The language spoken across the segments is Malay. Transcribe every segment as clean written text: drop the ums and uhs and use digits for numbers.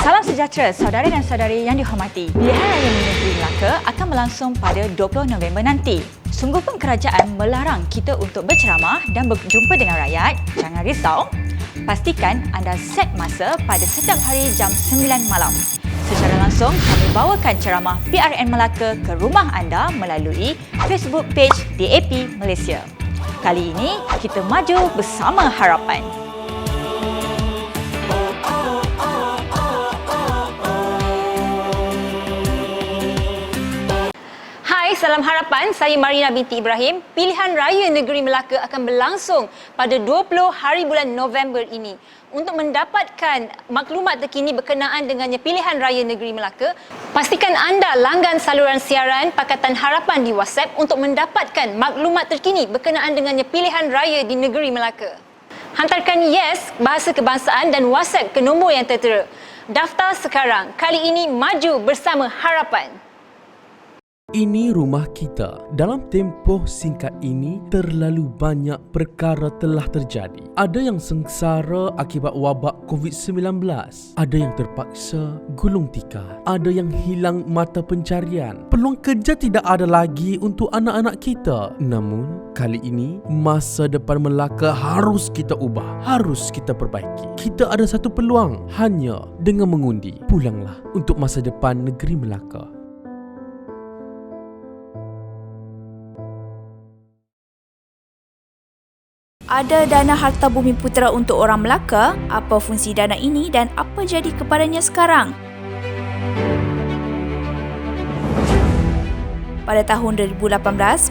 Salam sejahtera saudara dan saudari yang dihormati. Pilihan Raya Negeri Melaka akan berlangsung pada 20 November nanti. Sungguh pun kerajaan melarang kita untuk berceramah dan berjumpa dengan rakyat. Jangan risau. Pastikan anda set masa pada setiap hari jam 9 malam. Secara langsung, kami bawakan ceramah PRN Melaka ke rumah anda melalui Facebook page DAP Malaysia. Kali ini, kita maju bersama harapan. Hai, salam harapan. Saya Marina binti Ibrahim. Pilihan Raya Negeri Melaka akan berlangsung pada 20 hari bulan November ini. Untuk mendapatkan maklumat terkini berkenaan dengannya Pilihan Raya Negeri Melaka, pastikan anda langgan saluran siaran Pakatan Harapan di WhatsApp untuk mendapatkan maklumat terkini berkenaan dengannya Pilihan Raya di Negeri Melaka. Hantarkan yes bahasa kebangsaan dan WhatsApp ke nombor yang tertera. Daftar sekarang. Kali ini maju bersama harapan. Ini rumah kita. Dalam tempoh singkat ini, terlalu banyak perkara telah terjadi. Ada yang sengsara akibat wabak COVID-19. Ada yang terpaksa gulung tikar. Ada yang hilang mata pencarian. Peluang kerja tidak ada lagi untuk anak-anak kita. Namun, kali ini, masa depan Melaka harus kita ubah. Harus kita perbaiki. Kita ada satu peluang. Hanya dengan mengundi. Pulanglah untuk masa depan negeri Melaka. Ada dana Harta Bumi Putera untuk orang Melaka? Apa fungsi dana ini dan apa jadi kepadanya sekarang? Pada tahun 2018,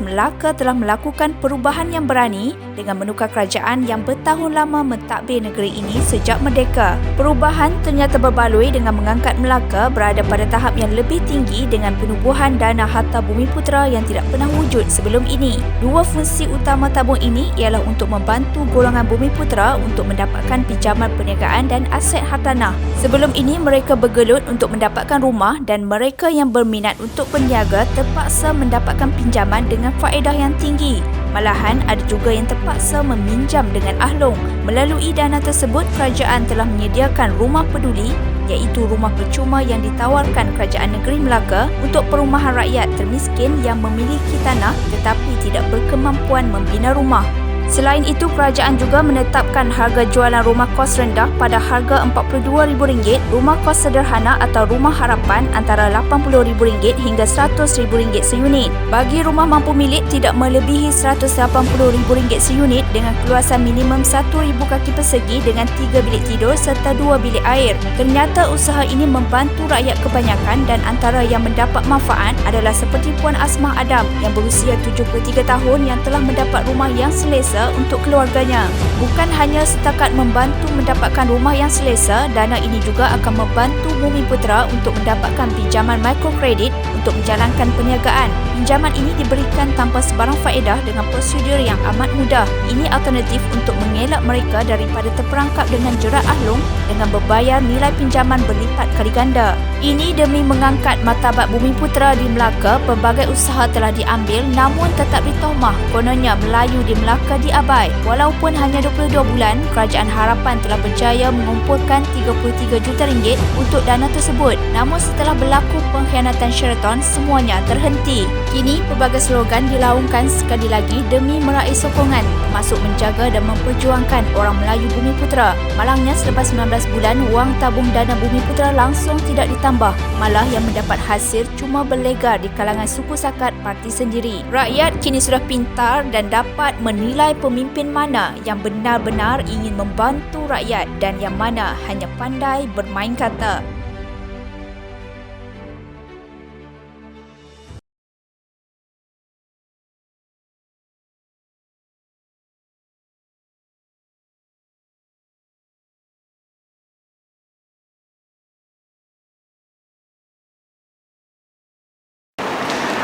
Melaka telah melakukan perubahan yang berani dengan menukar kerajaan yang bertahun lama mentadbir negeri ini sejak merdeka. Perubahan ternyata berbaloi dengan mengangkat Melaka berada pada tahap yang lebih tinggi dengan penubuhan dana Harta Bumi Putera yang tidak pernah wujud sebelum ini. Dua fungsi utama tabung ini ialah untuk membantu golongan Bumi Putera untuk mendapatkan pinjaman perniagaan dan aset hartanah. Sebelum ini, mereka bergelut untuk mendapatkan rumah dan mereka yang berminat untuk berniaga terpaksa mendapatkan pinjaman dengan faedah yang tinggi. Malahan ada juga yang terpaksa meminjam dengan ahlong. Melalui dana tersebut, kerajaan telah menyediakan rumah peduli iaitu rumah percuma yang ditawarkan Kerajaan Negeri Melaka untuk perumahan rakyat termiskin yang memiliki tanah tetapi tidak berkemampuan membina rumah. Selain itu, kerajaan juga menetapkan harga jualan rumah kos rendah pada harga RM42,000, rumah kos sederhana atau rumah harapan antara RM80,000 hingga RM100,000 seunit. Bagi rumah mampu milik tidak melebihi RM180,000 seunit dengan keluasan minimum 1,000 kaki persegi dengan 3 bilik tidur serta 2 bilik air. Ternyata usaha ini membantu rakyat kebanyakan dan antara yang mendapat manfaat adalah seperti Puan Asmah Adam yang berusia 73 tahun yang telah mendapat rumah yang selesa untuk keluarganya. Bukan hanya setakat membantu mendapatkan rumah yang selesa, dana ini juga akan membantu Bumi Putera untuk mendapatkan pinjaman mikrokredit untuk menjalankan perniagaan. Pinjaman ini diberikan tanpa sebarang faedah dengan prosedur yang amat mudah. Ini alternatif untuk mengelak mereka daripada terperangkap dengan jerat ahlong dengan berbayar nilai pinjaman berlipat kali ganda. Ini demi mengangkat martabat Bumi Putera di Melaka. Pelbagai usaha telah diambil namun tetap ditahmah. Kononnya Melayu di Melaka diabai. Walaupun hanya 22 bulan, Kerajaan Harapan telah berjaya mengumpulkan RM33 juta untuk dana tersebut. Namun setelah berlaku pengkhianatan Sheraton, semuanya terhenti. Kini, pelbagai slogan dilaungkan sekali lagi demi meraih sokongan, termasuk menjaga dan memperjuangkan orang Melayu Bumi Putera. Malangnya, selepas 19 bulan, wang tabung dana Bumi Putera langsung tidak ditambah. Malah yang mendapat hasil cuma berlegar di kalangan suku sakat parti sendiri. Rakyat kini sudah pintar dan dapat menilai pemimpin mana yang benar-benar ingin membantu rakyat dan yang mana hanya pandai bermain kata.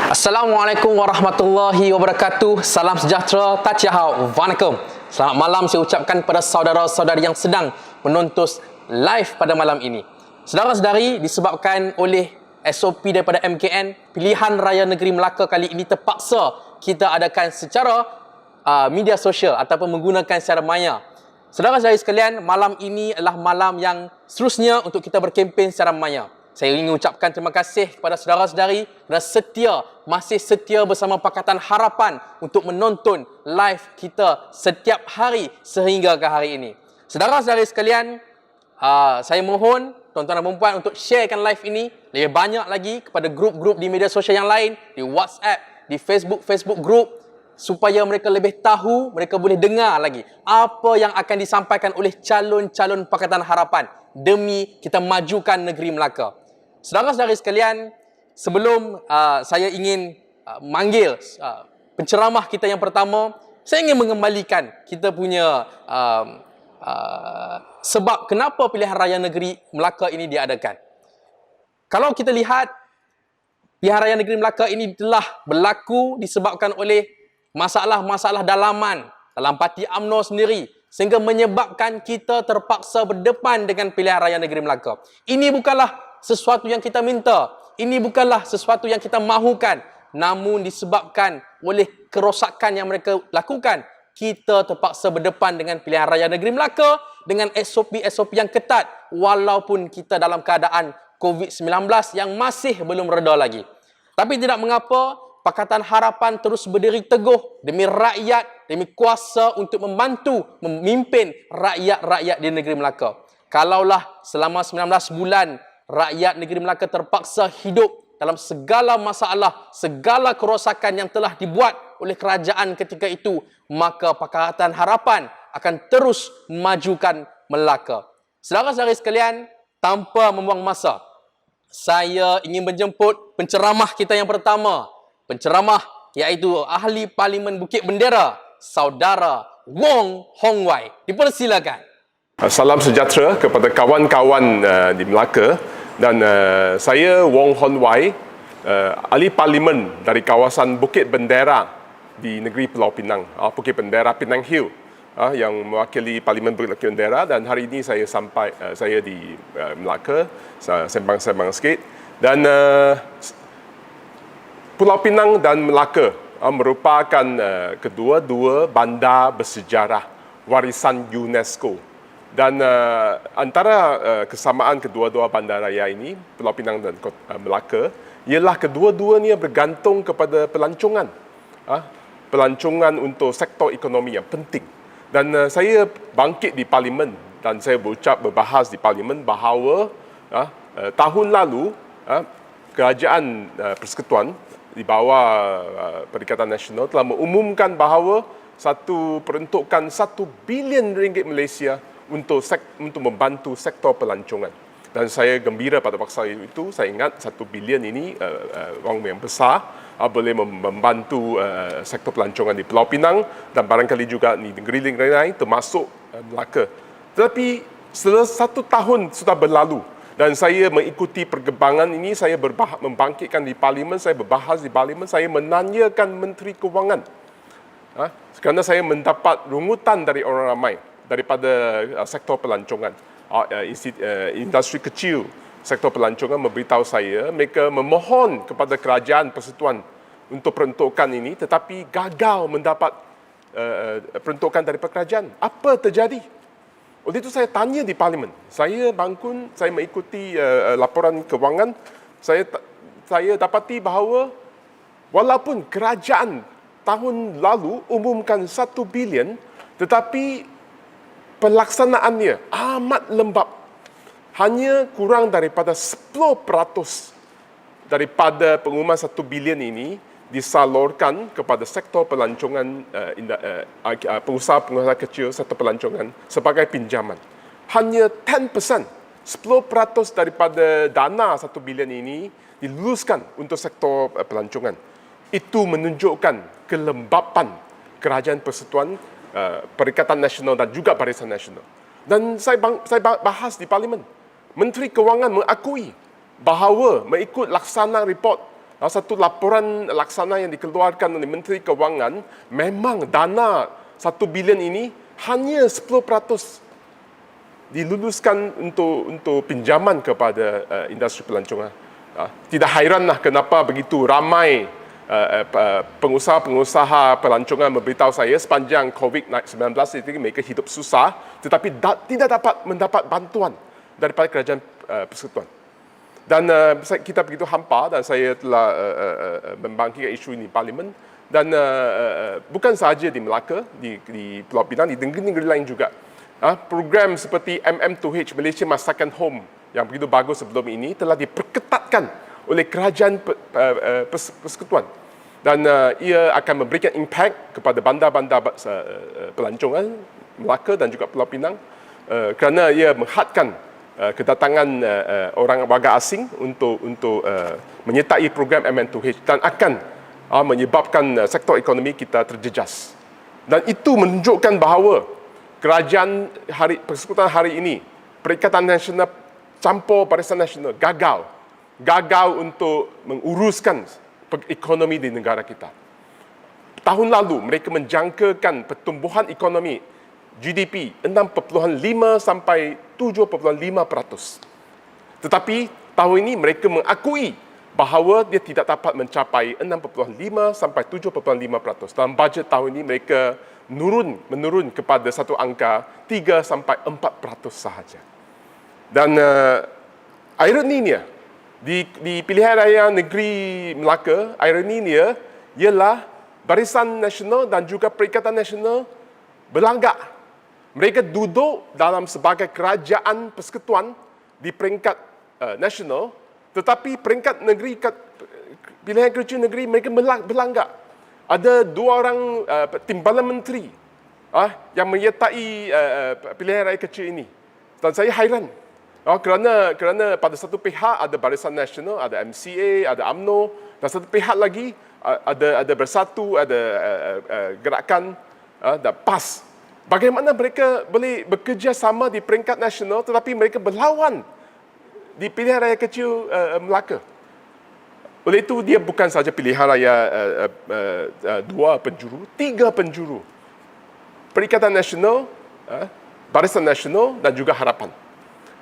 Assalamualaikum warahmatullahi wabarakatuh. Salam sejahtera, Tachihau, Wanakum. Selamat malam saya ucapkan kepada saudara-saudari yang sedang menonton live pada malam ini. Saudara-saudari, disebabkan oleh SOP daripada MKN, Pilihan Raya Negeri Melaka kali ini terpaksa kita adakan secara media sosial ataupun menggunakan secara maya. Saudara-saudari sekalian, malam ini adalah malam yang seterusnya untuk kita berkempen secara maya. Saya ingin mengucapkan terima kasih kepada saudara-saudari kerana masih setia bersama Pakatan Harapan untuk menonton live kita setiap hari sehingga ke hari ini. Saudara-saudari sekalian, saya mohon tuan-tuan dan puan untuk sharekan live ini lebih banyak lagi kepada grup-grup di media sosial yang lain, di WhatsApp, di Facebook group, supaya mereka lebih tahu, mereka boleh dengar lagi apa yang akan disampaikan oleh calon-calon Pakatan Harapan demi kita majukan negeri Melaka. Saudara-saudari sekalian, sebelum saya ingin manggil penceramah kita yang pertama, saya ingin mengembalikan kita punya sebab kenapa pilihan raya negeri Melaka ini diadakan. Kalau kita lihat, pilihan raya negeri Melaka ini telah berlaku disebabkan oleh masalah-masalah dalaman dalam parti UMNO sendiri sehingga menyebabkan kita terpaksa berdepan dengan pilihan raya negeri Melaka. Ini bukanlah sesuatu yang kita minta, ini bukanlah sesuatu yang kita mahukan, namun disebabkan oleh kerosakan yang mereka lakukan, kita terpaksa berdepan dengan pilihan raya negeri Melaka dengan SOP-SOP yang ketat walaupun kita dalam keadaan COVID-19 yang masih belum reda lagi. Tapi tidak mengapa, Pakatan Harapan terus berdiri teguh demi rakyat, demi kuasa untuk membantu memimpin rakyat-rakyat di negeri Melaka. Kalaulah selama 19 bulan rakyat negeri Melaka terpaksa hidup dalam segala masalah, segala kerosakan yang telah dibuat oleh kerajaan ketika itu, maka Pakatan Harapan akan terus memajukan Melaka. Saudara-saudari sekalian, tanpa membuang masa, saya ingin menjemput penceramah kita yang pertama. Penceramah iaitu Ahli Parlimen Bukit Bendera, Saudara Wong Hong Wai. Dipersilakan. Salam sejahtera kepada kawan-kawan di Melaka dan saya Wong Hong Wai, Ahli Parlimen dari kawasan Bukit Bendera di negeri Pulau Pinang, Bukit Bendera Penang Hill, yang mewakili Parlimen Bukit Bendera, dan hari ini saya di Melaka, sembang-sembang sikit, dan Pulau Pinang dan Melaka merupakan kedua-dua bandar bersejarah warisan UNESCO. Dan antara kesamaan kedua-dua bandaraya ini, Pulau Pinang dan Melaka, ialah kedua-duanya bergantung kepada pelancongan. Pelancongan untuk sektor ekonomi yang penting. Dan saya bangkit di Parlimen dan saya berbahas di Parlimen bahawa tahun lalu Kerajaan Persekutuan di bawah Perikatan Nasional telah mengumumkan bahawa peruntukan 1 bilion ringgit Malaysia untuk membantu sektor pelancongan. Dan saya gembira pada masa itu, saya ingat 1 bilion ini wang yang besar, boleh membantu sektor pelancongan di Pulau Pinang dan barangkali juga di negeri-negeri lain termasuk Melaka. Tetapi setelah 1 tahun sudah berlalu, dan saya mengikuti perkembangan ini, saya membangkitkan di Parlimen, saya berbahas di Parlimen, saya menanyakan Menteri Kewangan. Kerana saya mendapat rungutan dari orang ramai daripada sektor pelancongan. Industri kecil sektor pelancongan memberitahu saya, mereka memohon kepada Kerajaan Persekutuan untuk peruntukan ini, tetapi gagal mendapat peruntukan daripada kerajaan. Apa terjadi? Oleh itu saya tanya di Parlimen. Saya mengikuti laporan kewangan. Saya dapati bahawa walaupun kerajaan tahun lalu umumkan 1 bilion, tetapi pelaksanaannya amat lembab. Hanya kurang daripada 10% daripada pengumuman 1 bilion ini disalurkan kepada sektor pelancongan, pengusaha-pengusaha kecil sektor pelancongan sebagai pinjaman. Hanya 10% daripada dana 1 bilion ini diluluskan untuk sektor pelancongan. Itu menunjukkan kelembapan Kerajaan Persekutuan, Perikatan Nasional dan juga Barisan Nasional. Dan saya bahas di Parlimen. Menteri Kewangan mengakui bahawa mengikut laksana report, satu laporan laksana yang dikeluarkan oleh Menteri Kewangan, memang dana 1 bilion ini hanya 10% diluluskan untuk pinjaman kepada industri pelancongan. Tidak hairanlah kenapa begitu ramai pengusaha-pengusaha pelancongan memberitahu saya sepanjang COVID-19 ini mereka hidup susah tetapi tidak dapat mendapat bantuan daripada kerajaan persekutuan. Dan kita begitu hampa dan saya telah membangkitkan isu ini di Parlimen dan bukan sahaja di Melaka, di Pulau Pinang, di negeri-negeri lain juga. Program seperti MM2H, Malaysia Masakan Home yang begitu bagus sebelum ini telah diperketatkan oleh kerajaan persekutuan dan ia akan memberikan impak kepada bandar-bandar pelancongan Melaka dan juga Pulau Pinang kerana ia menghadkan kedatangan orang warga asing untuk menyertai program MN2H dan akan menyebabkan sektor ekonomi kita terjejas. Dan itu menunjukkan bahawa kerajaan persekutuan hari ini, Perikatan Nasional campur Barisan Nasional gagal untuk menguruskan ekonomi di negara kita. Tahun lalu mereka menjangkakan pertumbuhan ekonomi GDP 6.5 sampai 7.5%. Tetapi tahun ini mereka mengakui bahawa dia tidak dapat mencapai 6.5 sampai 7.5%. Dalam bajet tahun ini mereka menurun kepada satu angka 3 sampai 4% sahaja. Dan ironinya di pilihan raya negeri Melaka, ironinya ialah Barisan Nasional dan juga Perikatan Nasional berlagak. Mereka duduk dalam sebagai kerajaan persekutuan di peringkat nasional, tetapi peringkat negeri, pilihan kerja negeri mereka berlagak. Ada 2 orang timbalan menteri yang menyertai pilihan raya kecil ini. Dan saya hairan. Kerana pada satu pihak ada Barisan Nasional, ada MCA, ada UMNO, dan satu pihak lagi ada Bersatu, ada gerakan dan PAS. Bagaimana mereka boleh bekerja sama di peringkat nasional tetapi mereka berlawan di pilihan raya kecil Melaka. Oleh itu dia bukan sahaja pilihan raya 2 penjuru, 3 penjuru. Perikatan Nasional, Barisan Nasional dan juga Harapan.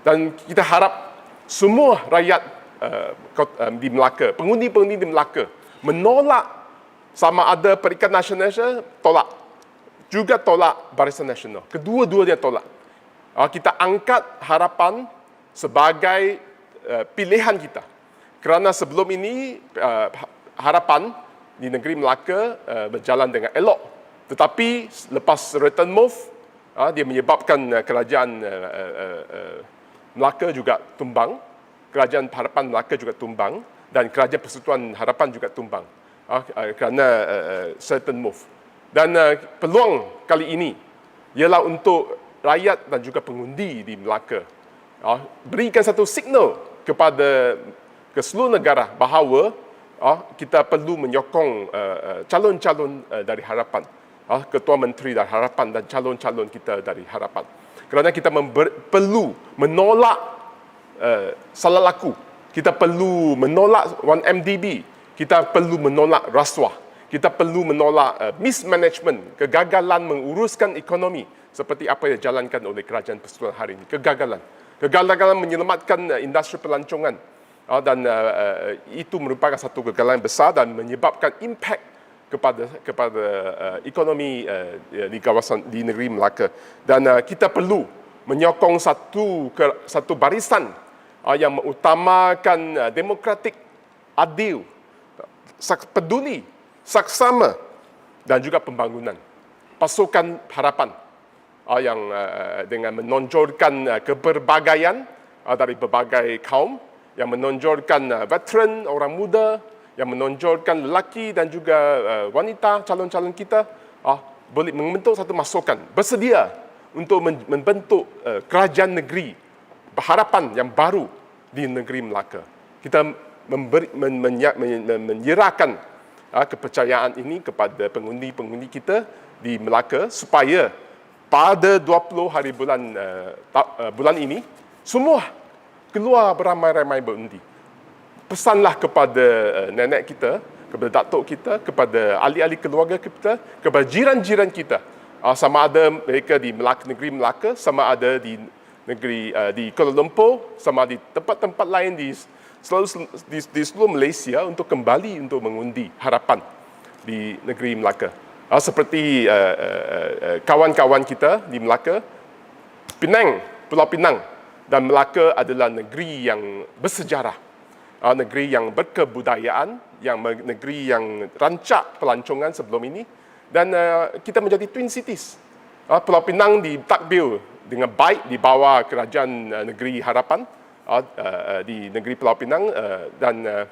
Dan kita harap semua rakyat di Melaka, pengundi-pengundi di Melaka menolak sama ada Perikatan Nasional tolak, juga tolak Barisan Nasional. Kedua-duanya tolak. Kita angkat Harapan sebagai pilihan kita. Kerana sebelum ini Harapan di negeri Melaka berjalan dengan elok. Tetapi lepas return move, dia menyebabkan kerajaan Melaka juga tumbang, kerajaan Harapan Melaka juga tumbang dan kerajaan Persekutuan Harapan juga tumbang kerana certain move. Dan peluang kali ini ialah untuk rakyat dan juga pengundi di Melaka berikan satu signal kepada ke seluruh negara bahawa kita perlu menyokong calon-calon dari Harapan, ketua menteri dari Harapan dan calon-calon kita dari Harapan. Kerana kita perlu menolak salah laku, kita perlu menolak 1MDB, kita perlu menolak rasuah, kita perlu menolak mismanagement, kegagalan menguruskan ekonomi seperti apa yang dijalankan oleh kerajaan persekutuan hari ini. Kegagalan menyelamatkan industri pelancongan dan itu merupakan satu kegagalan besar dan menyebabkan impak kepada ekonomi di kawasan di negeri Melaka. Dan kita perlu menyokong satu barisan yang mengutamakan demokratik, adil, peduli, saksama dan juga pembangunan. Pasukan Harapan yang dengan menonjolkan keberbagaian dari berbagai kaum, yang menonjolkan veteran, orang muda, yang menonjolkan lelaki dan juga wanita, calon-calon kita, boleh membentuk satu masukan, bersedia untuk membentuk kerajaan negeri Harapan yang baru di negeri Melaka. Kita menyerahkan kepercayaan ini kepada pengundi-pengundi kita di Melaka supaya pada 20 hari bulan ini semua keluar beramai-ramai berundi. Pesanlah kepada nenek kita, kepada datuk kita, kepada ahli-ahli keluarga kita, kepada jiran-jiran kita, sama ada mereka di Melaka, negeri Melaka, sama ada di negeri di Kuala Lumpur sama di tempat-tempat lain di seluruh Malaysia untuk kembali untuk mengundi harapan di negeri Melaka. Seperti kawan-kawan kita di Melaka, Pulau Pinang dan Melaka adalah negeri yang bersejarah, negeri yang berkebudayaan, negeri yang rancak pelancongan sebelum ini, dan kita menjadi twin cities. Pulau Pinang ditakbir dengan baik di bawah kerajaan negeri harapan di negeri Pulau Pinang, dan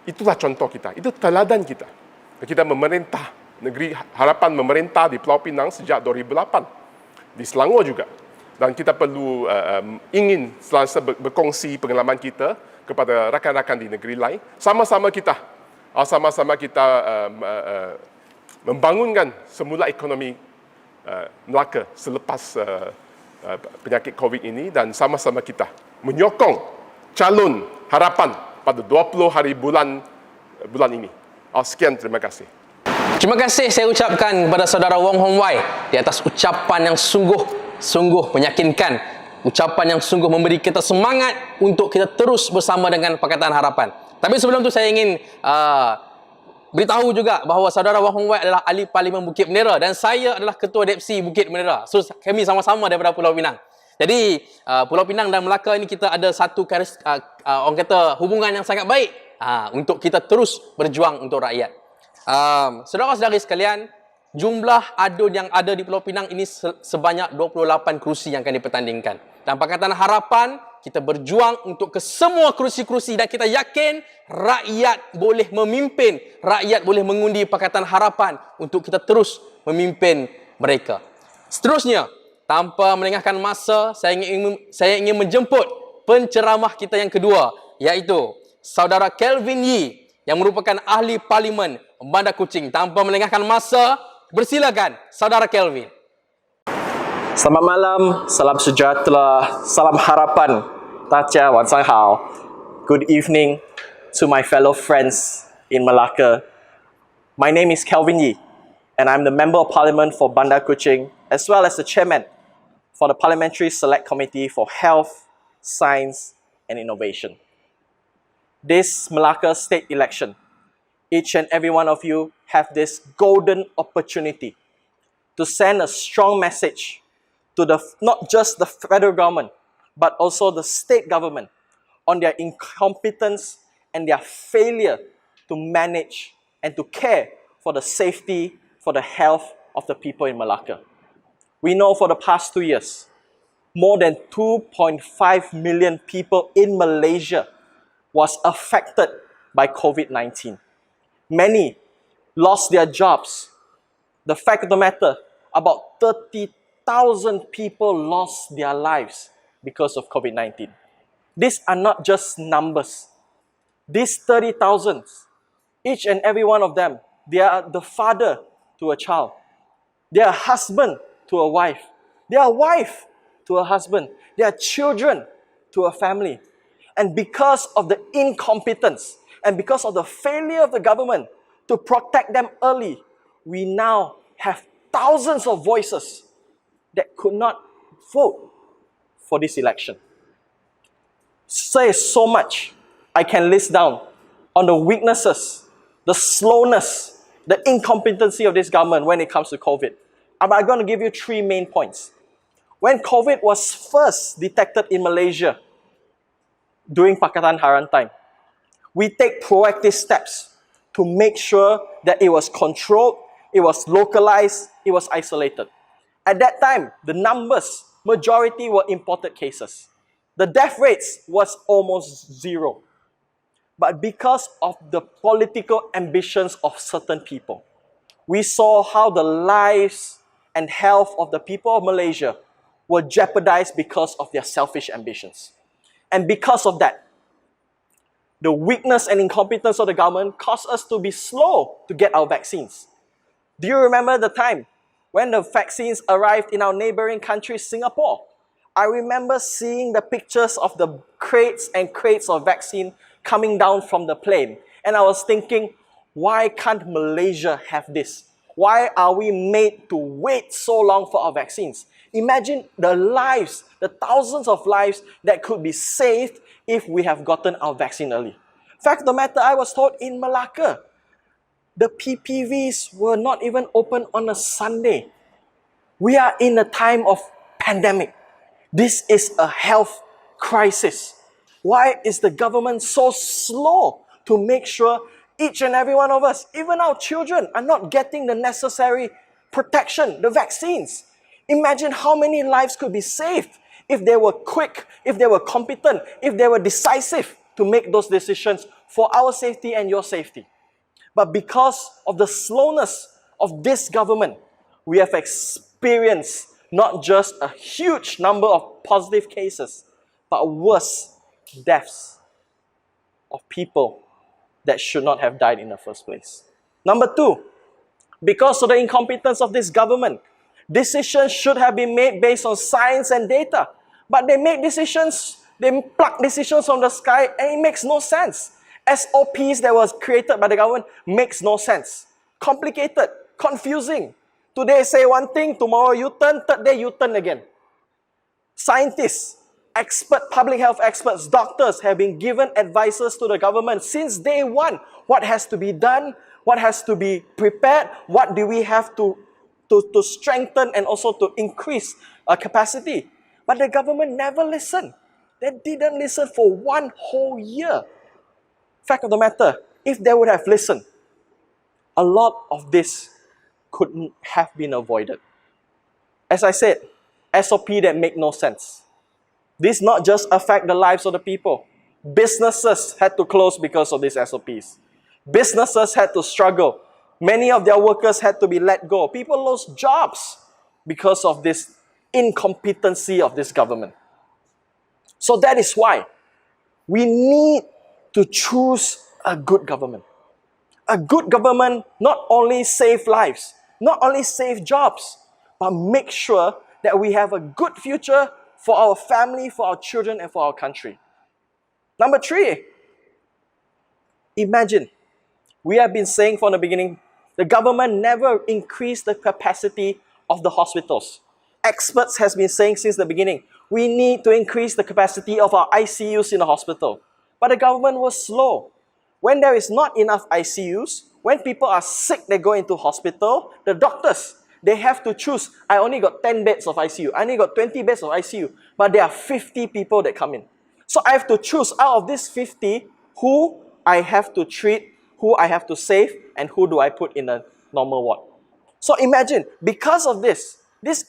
itulah contoh kita, itu teladan kita. Kita memerintah, negeri harapan memerintah di Pulau Pinang sejak 2008, di Selangor juga. Dan kita perlu ingin selalu berkongsi pengalaman kita kepada rakan-rakan di negeri lain. Sama-sama kita membangunkan semula ekonomi Melaka selepas penyakit COVID ini, dan sama-sama kita menyokong calon harapan pada 20 hari bulan ini. Sekian, terima kasih. Terima kasih saya ucapkan kepada saudara Wong Hong Wai di atas ucapan yang sungguh meyakinkan, ucapan yang sungguh memberi kita semangat untuk kita terus bersama dengan Pakatan Harapan. Tapi sebelum itu saya ingin beritahu juga bahawa saudara Wong Hong Wai adalah ahli Parlimen Bukit Bendera dan saya adalah ketua Depsi Bukit Bendera. So kami sama-sama daripada Pulau Pinang. Jadi Pulau Pinang dan Melaka ini kita ada satu orang kata hubungan yang sangat baik untuk kita terus berjuang untuk rakyat. Saudara-saudari sekalian, jumlah adun yang ada di Pulau Pinang ini sebanyak 28 kerusi yang akan dipertandingkan. Dan Pakatan Harapan, kita berjuang untuk ke semua kerusi-kerusi dan kita yakin rakyat boleh memimpin, rakyat boleh mengundi Pakatan Harapan untuk kita terus memimpin mereka. Seterusnya, tanpa melengahkan masa, saya ingin menjemput penceramah kita yang kedua, iaitu saudara Kelvin Yee yang merupakan ahli Parlimen Bandar Kuching. Tanpa melengahkan masa, bersilakan saudara Kelvin. Selamat malam, salam sejahtera, salam harapan. Tacia, wan sang hao. Good evening to my fellow friends in Melaka. My name is Kelvin Yee, and I'm the Member of Parliament for Bandar Kuching, as well as the Chairman for the Parliamentary Select Committee for Health, Science and Innovation. This Melaka state election, each and every one of you have this golden opportunity to send a strong message to not just the federal government, but also the state government on their incompetence and their failure to manage and to care for the safety, for the health of the people in Melaka. We know for the past 2 years, more than 2.5 million people in Malaysia was affected by COVID-19. Many lost their jobs. The fact of the matter, about 30,000 people lost their lives because of COVID-19. These are not just numbers. These 30,000, each and every one of them, they are the father to a child. They are husband to a wife. They are wife to a husband. They are children to a family. And because of the incompetence and because of the failure of the government to protect them early, we now have thousands of voices that could not vote for this election. Say so much I can list down on the weaknesses, the slowness, the incompetency of this government when it comes to COVID. I'm going to give you 3 main points. When COVID was first detected in Malaysia during Pakatan Harapan time, we take proactive steps to make sure that it was controlled, it was localized, it was isolated. At that time, the numbers, majority were imported cases. The death rates was almost zero. But because of the political ambitions of certain people, we saw how the lives and health of the people of Malaysia were jeopardized because of their selfish ambitions. And because of that, the weakness and incompetence of the government caused us to be slow to get our vaccines. Do you remember the time when the vaccines arrived in our neighboring country, Singapore? I remember seeing the pictures of the crates and crates of vaccine coming down from the plane. And I was thinking, why can't Malaysia have this? Why are we made to wait so long for our vaccines? Imagine the lives, the thousands of lives that could be saved if we have gotten our vaccine early. Fact of the matter, I was told in Malacca, the PPVs were not even open on a Sunday. We are in a time of pandemic. This is a health crisis. Why is the government so slow to make sure each and every one of us, even our children, are not getting the necessary protection, the vaccines? Imagine how many lives could be saved if they were quick, if they were competent, if they were decisive to make those decisions for our safety and your safety. But because of the slowness of this government, we have experienced not just a huge number of positive cases, but worse, deaths of people that should not have died in the first place. Number two, because of the incompetence of this government, decisions should have been made based on science and data. But they make decisions, they pluck decisions from the sky, and it makes no sense. SOPs that was created by the government makes no sense. Complicated, confusing. Today say one thing, tomorrow you turn, third day you turn again. Scientists, public health experts, doctors have been given advices to the government since day one. What has to be done? What has to be prepared? What do we have to strengthen and also to increase capacity? But the government never listened. They didn't listen for one whole year. Fact of the matter, if they would have listened, a lot of this could have been avoided. As I said, SOP that make no sense. This not just affect the lives of the people. Businesses had to close because of these SOPs. Businesses had to struggle. Many of their workers had to be let go. People lost jobs because of this incompetency of this government. So that is why we need to choose a good government. A good government not only save lives, not only save jobs, but make sure that we have a good future for our family, for our children, and for our country. Number three, imagine, we have been saying from the beginning, the government never increased the capacity of the hospitals. Experts has been saying since the beginning, we need to increase the capacity of our ICUs in the hospital. But the government was slow. When there is not enough ICUs, when people are sick, they go into hospital, the doctors, they have to choose, I only got 10 beds of ICU, I only got 20 beds of ICU, but there are 50 people that come in. So I have to choose out of these 50, who I have to treat, who I have to save, and who do I put in a normal ward. So imagine, because of this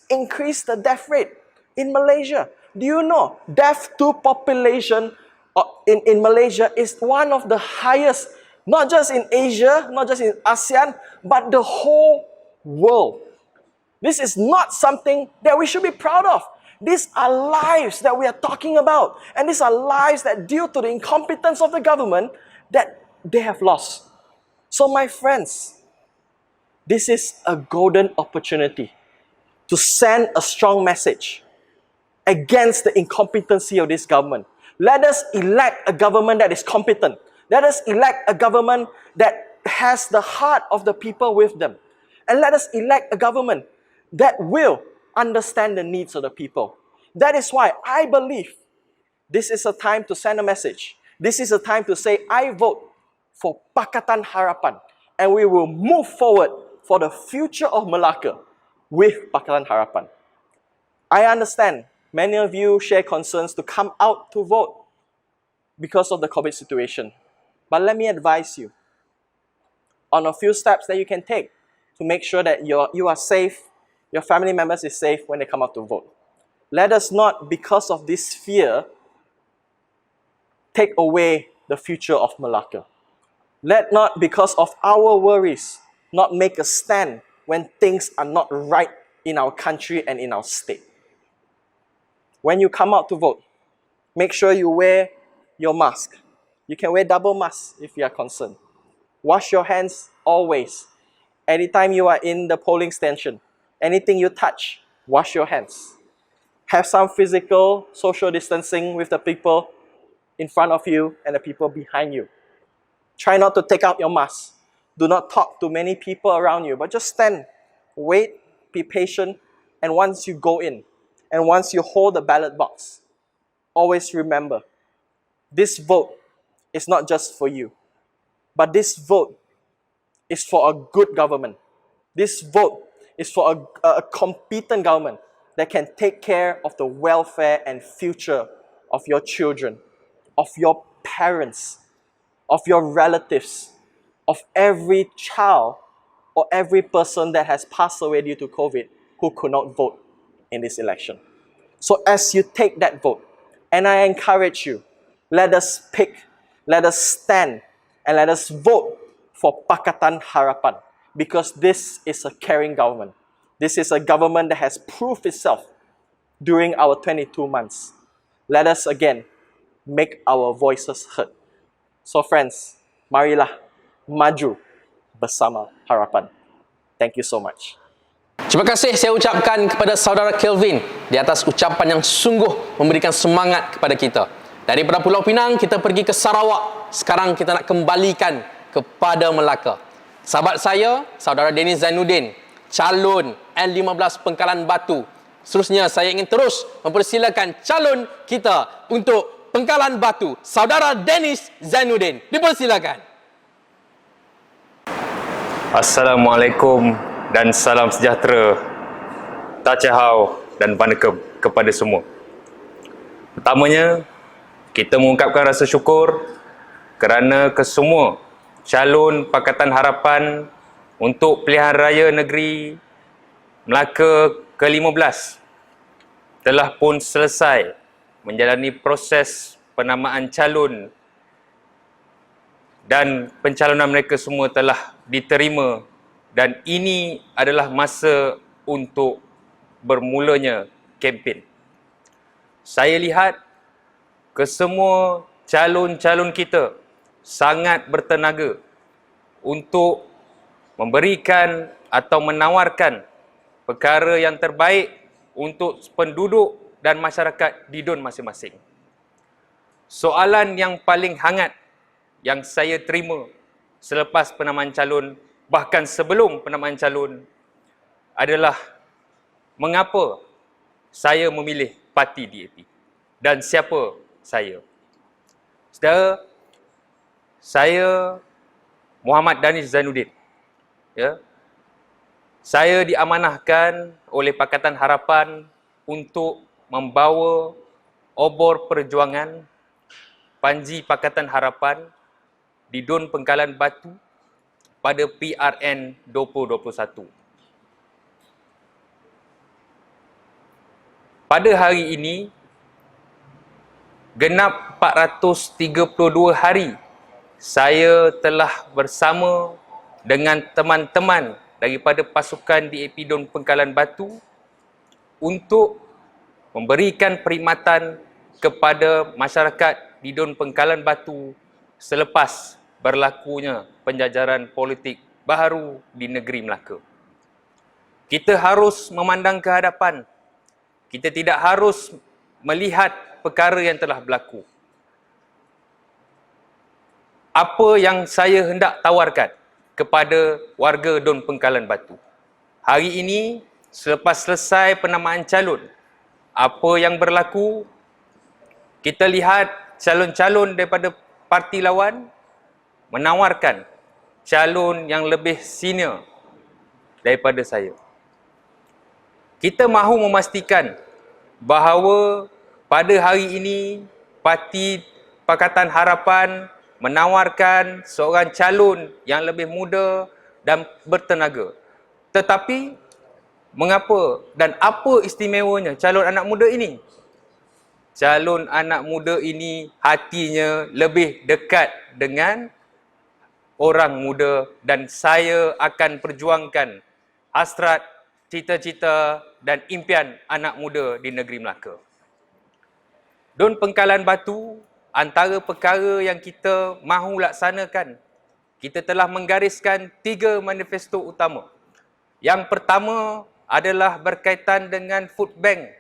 increased the death rate in Malaysia. Do you know, death to population in Malaysia is one of the highest, not just in Asia, not just in ASEAN, but the whole world. This is not something that we should be proud of. These are lives that we are talking about. And these are lives that due to the incompetence of the government that they have lost. So my friends, this is a golden opportunity to send a strong message against the incompetency of this government. Let us elect a government that is competent. Let us elect a government that has the heart of the people with them. And let us elect a government that will understand the needs of the people. That is why I believe this is a time to send a message. This is a time to say, I vote for Pakatan Harapan. And we will move forward for the future of Malacca with Pakatan Harapan. I understand many of you share concerns to come out to vote because of the COVID situation. But let me advise you on a few steps that you can take to make sure that you are safe, your family members is safe when they come out to vote. Let us not, because of this fear, take away the future of Malacca. Let not, because of our worries, not make a stand when things are not right in our country and in our state. When you come out to vote, make sure you wear your mask. You can wear double mask if you are concerned. Wash your hands always. Anytime you are in the polling station, anything you touch, wash your hands. Have some physical, social distancing with the people in front of you and the people behind you. Try not to take out your mask. Do not talk to many people around you, but just stand, wait, be patient, and once you go in, And once you hold the ballot box, always remember, this vote is not just for you, but this vote is for a good government. This vote is for a competent government that can take care of the welfare and future of your children, of your parents, of your relatives, of every child or every person that has passed away due to COVID who could not vote in this election. So as you take that vote, and I encourage you, let us pick, let us stand, and let us vote for Pakatan Harapan, because this is a caring government. This is a government that has proved itself during our 22 months. Let us again make our voices heard. So friends, marilah maju bersama harapan. Thank you so much. Terima kasih saya ucapkan kepada saudara Kelvin di atas ucapan yang sungguh memberikan semangat kepada kita. Daripada Pulau Pinang kita pergi ke Sarawak. Sekarang kita nak kembalikan kepada Melaka. Sahabat saya, saudara Dennis Zainuddin, calon N15 Pengkalan Batu. Seterusnya saya ingin terus mempersilakan calon kita untuk Pengkalan Batu, saudara Dennis Zainuddin. Dipersilakan. Assalamualaikum dan salam sejahtera, Tachahau dan Vanakkam kepada semua. Pertamanya, kita mengungkapkan rasa syukur kerana kesemua calon Pakatan Harapan untuk pilihan raya negeri Melaka ke-15 telah pun selesai menjalani proses penamaan calon dan pencalonan mereka semua telah diterima, dan ini adalah masa untuk bermulanya kempen. Saya lihat kesemua calon-calon kita sangat bertenaga untuk memberikan atau menawarkan perkara yang terbaik untuk penduduk dan masyarakat di DUN masing-masing. Soalan yang paling hangat yang saya terima selepas penamaan calon, bahkan sebelum penamaan calon, adalah mengapa saya memilih parti DAP dan siapa saya. Saudara, saya Muhammad Danis Zainuddin. Ya. Saya diamanahkan oleh Pakatan Harapan untuk membawa obor perjuangan Panji Pakatan Harapan di DUN Pengkalan Batu pada PRN 2021. Pada hari ini, genap 432 hari, saya telah bersama dengan teman-teman daripada pasukan DAP DUN Pengkalan Batu untuk memberikan perkhidmatan kepada masyarakat di DUN Pengkalan Batu selepas berlakunya penjajaran politik baharu di negeri Melaka. Kita harus memandang ke hadapan. Kita tidak harus melihat perkara yang telah berlaku. Apa yang saya hendak tawarkan kepada warga DUN Pengkalan Batu? Hari ini, selepas selesai penamaan calon, apa yang berlaku? Kita lihat calon-calon daripada parti lawan menawarkan calon yang lebih senior daripada saya. Kita mahu memastikan bahawa pada hari ini parti Pakatan Harapan menawarkan seorang calon yang lebih muda dan bertenaga. Tetapi mengapa dan apa istimewanya calon anak muda ini? Calon anak muda ini hatinya lebih dekat dengan orang muda, dan saya akan perjuangkan hasrat, cita-cita dan impian anak muda di negeri Melaka. DUN Pengkalan Batu, antara perkara yang kita mahu laksanakan, kita telah menggariskan 3 manifesto utama. Yang pertama adalah berkaitan dengan food bank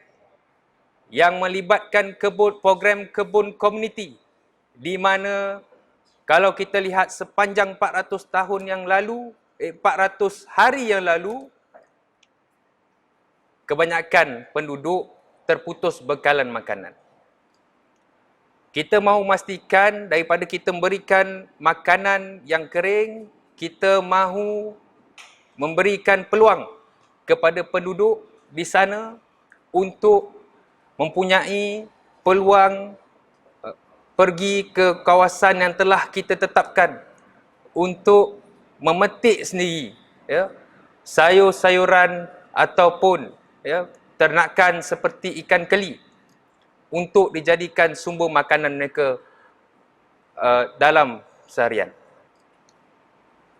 yang melibatkan program kebun komuniti, di mana kalau kita lihat sepanjang 400 tahun yang lalu, 400 hari yang lalu, kebanyakan penduduk terputus bekalan makanan. Kita mahu memastikan daripada kita memberikan makanan yang kering, kita mahu memberikan peluang kepada penduduk di sana untuk mempunyai peluang pergi ke kawasan yang telah kita tetapkan untuk memetik sendiri sayur-sayuran ataupun ternakan seperti ikan keli untuk dijadikan sumber makanan mereka dalam seharian.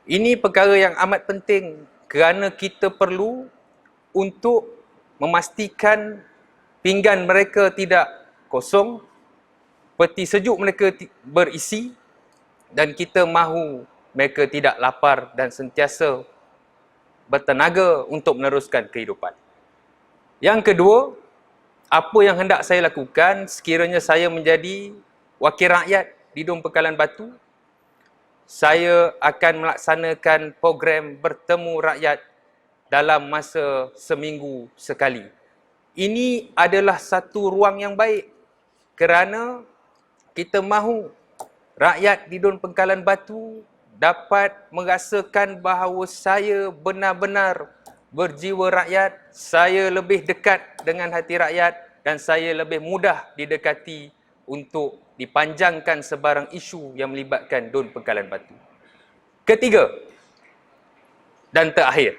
Ini perkara yang amat penting kerana kita perlu untuk memastikan pinggan mereka tidak kosong, peti sejuk mereka berisi dan kita mahu mereka tidak lapar dan sentiasa bertenaga untuk meneruskan kehidupan. Yang kedua, apa yang hendak saya lakukan sekiranya saya menjadi wakil rakyat di Dun Pangkalan Batu, saya akan melaksanakan program bertemu rakyat dalam masa seminggu sekali. Ini adalah satu ruang yang baik kerana kita mahu rakyat di Dun Pangkalan Batu dapat merasakan bahawa saya benar-benar berjiwa rakyat, saya lebih dekat dengan hati rakyat dan saya lebih mudah didekati untuk dipanjangkan sebarang isu yang melibatkan Dun Pangkalan Batu. Ketiga dan terakhir,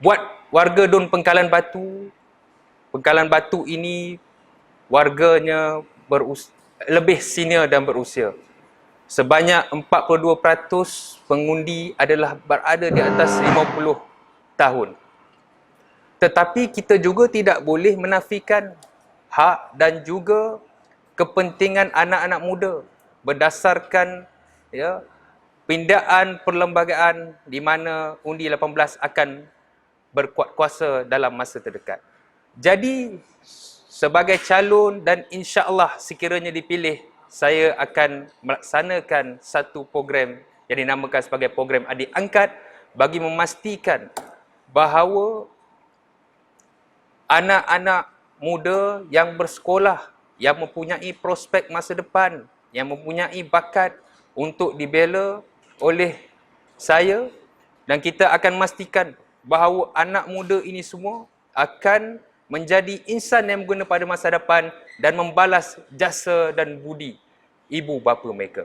buat warga Dun Pangkalan Batu ini warganya lebih senior dan berusia. Sebanyak 42% pengundi adalah berada di atas 50 tahun. Tetapi kita juga tidak boleh menafikan hak dan juga kepentingan anak-anak muda berdasarkan pindaan perlembagaan di mana undi 18 akan berkuat kuasa dalam masa terdekat. Jadi sebagai calon dan insya-Allah sekiranya dipilih, saya akan melaksanakan satu program yang dinamakan sebagai program adik angkat bagi memastikan bahawa anak-anak muda yang bersekolah, yang mempunyai prospek masa depan, yang mempunyai bakat untuk dibela oleh saya, dan kita akan memastikan bahawa anak muda ini semua akan menjadi insan yang berguna pada masa depan dan membalas jasa dan budi ibu bapa mereka.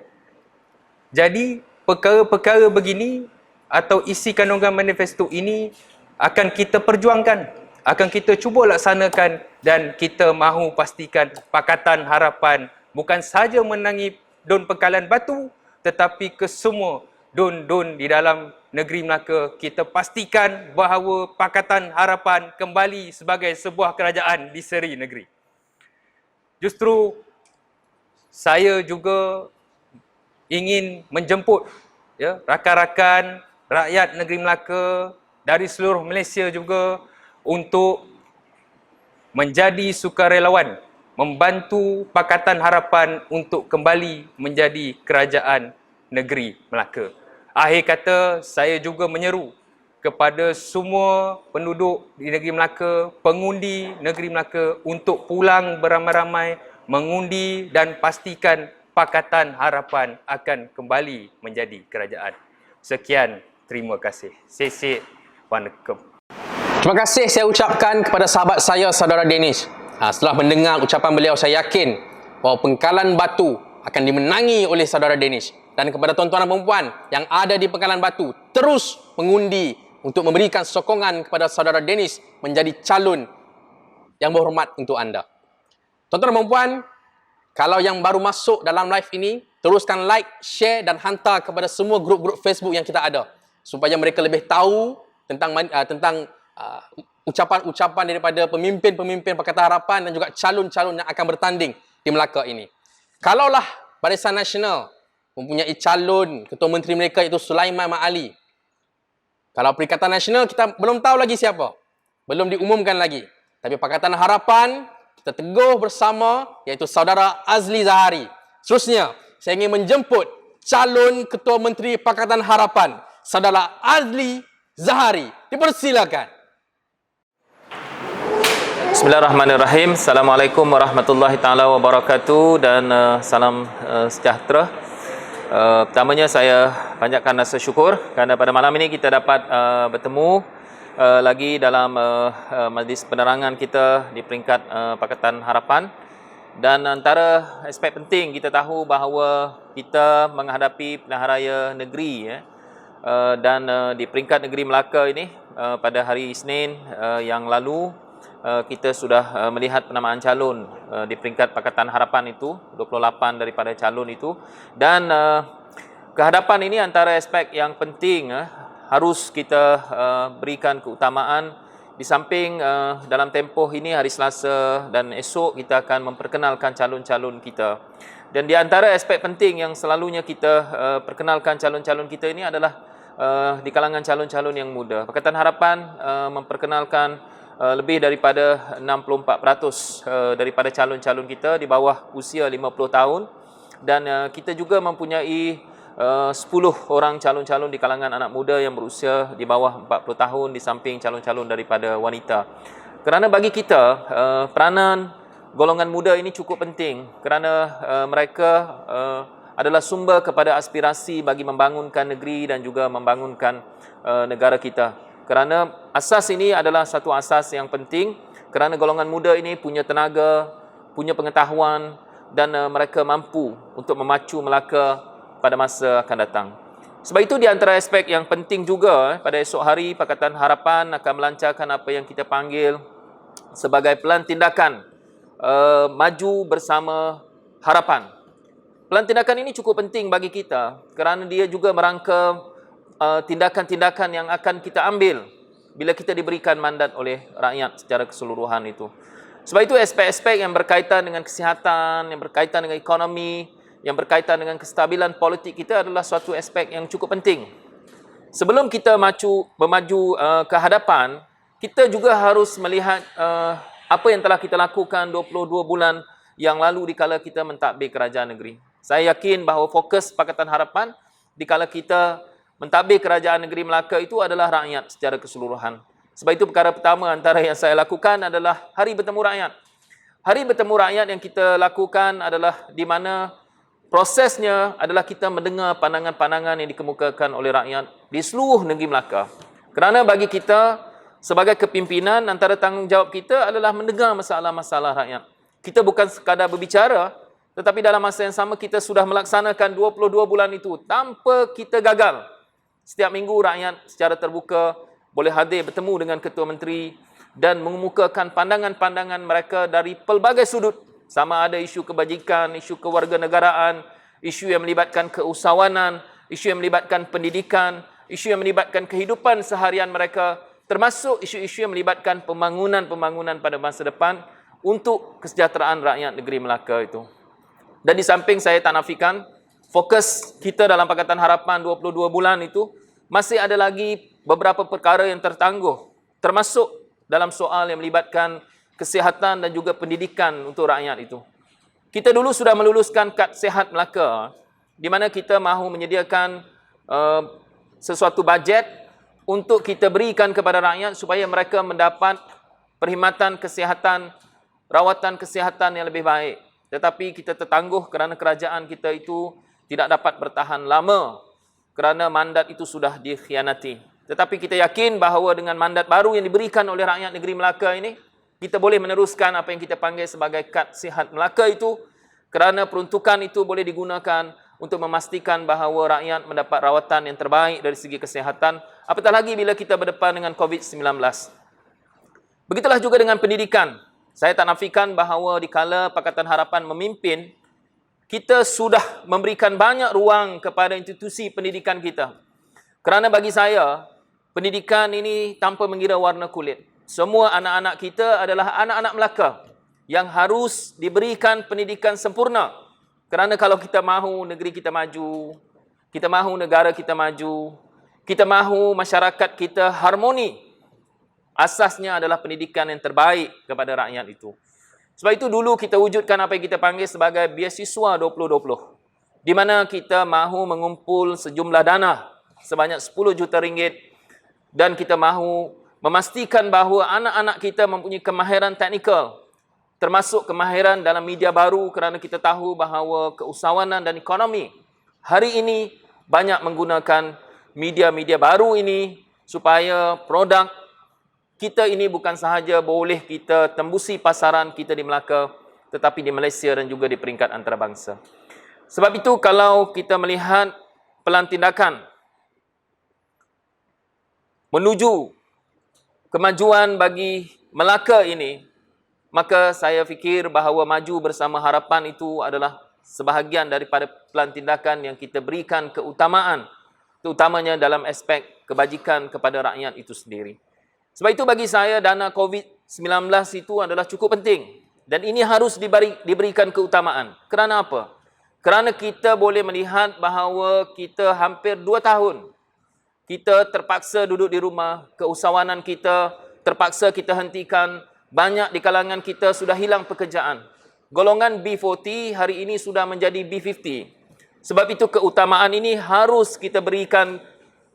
Jadi, perkara-perkara begini atau isi kandungan manifesto ini akan kita perjuangkan, akan kita cuba laksanakan dan kita mahu pastikan Pakatan Harapan bukan sahaja menangi Dun Pangkalan Batu tetapi ke semua dun-dun di dalam negeri Melaka. Kita pastikan bahawa Pakatan Harapan kembali sebagai sebuah kerajaan di seri negeri. Justru saya juga ingin menjemput rakan-rakan rakyat negeri Melaka dari seluruh Malaysia juga untuk menjadi sukarelawan membantu Pakatan Harapan untuk kembali menjadi kerajaan negeri Melaka. Akhir kata, saya juga menyeru kepada semua penduduk di negeri Melaka, pengundi negeri Melaka untuk pulang beramai-ramai mengundi dan pastikan Pakatan Harapan akan kembali menjadi kerajaan. Sekian, terima kasih. Sesek, Wanakum. Terima kasih saya ucapkan kepada sahabat saya, Saudara Danish. Setelah mendengar ucapan beliau, saya yakin bahawa Pangkalan Batu akan dimenangi oleh Saudara Danish. Dan kepada tuan-tuan dan puan yang ada di Pangkalan Batu, terus mengundi untuk memberikan sokongan kepada Saudara Danish menjadi calon yang berhormat untuk anda. Tuan-tuan dan puan, kalau yang baru masuk dalam live ini, teruskan like, share dan hantar kepada semua grup-grup Facebook yang kita ada supaya mereka lebih tahu tentang ucapan-ucapan daripada pemimpin-pemimpin Pakatan Harapan dan juga calon-calon yang akan bertanding di Melaka ini. Kalaulah Barisan Nasional mempunyai calon ketua menteri mereka iaitu Sulaiman Mat Ali. Kalau Perikatan Nasional kita belum tahu lagi siapa. Belum diumumkan lagi. Tapi Pakatan Harapan kita teguh bersama iaitu Saudara Azli Zahari. Seterusnya, saya ingin menjemput calon ketua menteri Pakatan Harapan, Saudara Azli Zahari. Dipersilakan. Bismillahirrahmanirrahim. Assalamualaikum warahmatullahi taala wabarakatuh dan salam sejahtera. Pertamanya saya panjatkan rasa syukur kerana pada malam ini kita dapat bertemu lagi dalam majlis penerangan kita di peringkat Pakatan Harapan. Dan antara aspek penting kita tahu bahawa kita menghadapi pilihan raya negeri dan di peringkat negeri Melaka ini pada hari Isnin yang lalu kita sudah melihat penamaan calon di peringkat Pakatan Harapan itu, 28 daripada calon itu. Dan kehadapan ini antara aspek yang penting harus kita berikan keutamaan. Di samping dalam tempoh ini hari Selasa dan esok kita akan memperkenalkan calon-calon kita. Dan di antara aspek penting yang selalunya kita perkenalkan calon-calon kita ini adalah di kalangan calon-calon yang muda. Pakatan Harapan memperkenalkan lebih daripada 64% daripada calon-calon kita di bawah usia 50 tahun. Dan kita juga mempunyai 10 orang calon-calon di kalangan anak muda yang berusia di bawah 40 tahun di samping calon-calon daripada wanita. Kerana bagi kita, peranan golongan muda ini cukup penting kerana mereka adalah sumber kepada aspirasi bagi membangunkan negeri dan juga membangunkan negara kita. Kerana asas ini adalah satu asas yang penting kerana golongan muda ini punya tenaga, punya pengetahuan dan mereka mampu untuk memacu Melaka pada masa akan datang. Sebab itu di antara aspek yang penting juga pada esok hari Pakatan Harapan akan melancarkan apa yang kita panggil sebagai pelan tindakan maju bersama harapan. Pelan tindakan ini cukup penting bagi kita kerana dia juga merangka tindakan-tindakan yang akan kita ambil bila kita diberikan mandat oleh rakyat secara keseluruhan itu. Sebab itu aspek-aspek yang berkaitan dengan kesihatan, yang berkaitan dengan ekonomi, yang berkaitan dengan kestabilan politik kita adalah suatu aspek yang cukup penting. Sebelum kita memaju ke hadapan, kita juga harus melihat apa yang telah kita lakukan 22 bulan yang lalu dikala kita mentadbir kerajaan negeri. Saya yakin bahawa fokus Pakatan Harapan dikala kita mentadbir kerajaan negeri Melaka itu adalah rakyat secara keseluruhan. Sebab itu perkara pertama antara yang saya lakukan adalah hari bertemu rakyat. Hari bertemu rakyat yang kita lakukan adalah di mana prosesnya adalah kita mendengar pandangan-pandangan yang dikemukakan oleh rakyat di seluruh negeri Melaka. Kerana bagi kita sebagai kepimpinan, antara tanggungjawab kita adalah mendengar masalah-masalah rakyat. Kita bukan sekadar berbicara, tetapi dalam masa yang sama kita sudah melaksanakan 22 bulan itu tanpa kita gagal. Setiap minggu rakyat secara terbuka boleh hadir bertemu dengan Ketua Menteri dan mengemukakan pandangan-pandangan mereka dari pelbagai sudut. Sama ada isu kebajikan, isu kewarganegaraan, isu yang melibatkan keusahawanan, isu yang melibatkan pendidikan, isu yang melibatkan kehidupan seharian mereka, termasuk isu-isu yang melibatkan pembangunan-pembangunan pada masa depan untuk kesejahteraan rakyat negeri Melaka itu. Dan di samping saya tak nafikan, fokus kita dalam Pakatan Harapan 22 bulan itu masih ada lagi beberapa perkara yang tertangguh, termasuk dalam soal yang melibatkan kesihatan dan juga pendidikan untuk rakyat itu. Kita dulu sudah meluluskan Kad Sihat Melaka di mana kita mahu menyediakan sesuatu bajet untuk kita berikan kepada rakyat supaya mereka mendapat perkhidmatan kesihatan, rawatan kesihatan yang lebih baik. Tetapi kita tertangguh kerana kerajaan kita itu tidak dapat bertahan lama kerana mandat itu sudah dikhianati. Tetapi kita yakin bahawa dengan mandat baru yang diberikan oleh rakyat negeri Melaka ini, kita boleh meneruskan apa yang kita panggil sebagai Kad Sihat Melaka itu kerana peruntukan itu boleh digunakan untuk memastikan bahawa rakyat mendapat rawatan yang terbaik dari segi kesihatan, apatah lagi bila kita berdepan dengan COVID-19. Begitulah juga dengan pendidikan. Saya tak nafikan bahawa dikala Pakatan Harapan memimpin, kita sudah memberikan banyak ruang kepada institusi pendidikan kita. Kerana bagi saya, pendidikan ini tanpa mengira warna kulit. Semua anak-anak kita adalah anak-anak Melaka yang harus diberikan pendidikan sempurna. Kerana kalau kita mahu negeri kita maju, kita mahu negara kita maju, kita mahu masyarakat kita harmoni, asasnya adalah pendidikan yang terbaik kepada rakyat itu. Sebab itu dulu kita wujudkan apa yang kita panggil sebagai Beasiswa 2020. Di mana kita mahu mengumpul sejumlah dana sebanyak 10 juta ringgit dan kita mahu memastikan bahawa anak-anak kita mempunyai kemahiran teknikal, termasuk kemahiran dalam media baru, kerana kita tahu bahawa keusahawanan dan ekonomi hari ini banyak menggunakan media-media baru ini supaya produk kita ini bukan sahaja boleh kita tembusi pasaran kita di Melaka, tetapi di Malaysia dan juga di peringkat antarabangsa. Sebab itu kalau kita melihat pelan tindakan menuju kemajuan bagi Melaka ini, maka saya fikir bahawa maju bersama harapan itu adalah sebahagian daripada pelan tindakan yang kita berikan keutamaan, terutamanya dalam aspek kebajikan kepada rakyat itu sendiri. Sebab itu bagi saya dana COVID-19 itu adalah cukup penting dan ini harus diberikan keutamaan. Kerana apa? Kerana kita boleh melihat bahawa kita hampir 2 tahun kita terpaksa duduk di rumah, keusahawanan kita terpaksa kita hentikan, banyak di kalangan kita sudah hilang pekerjaan. Golongan B40 hari ini sudah menjadi B50. Sebab itu keutamaan ini harus kita berikan,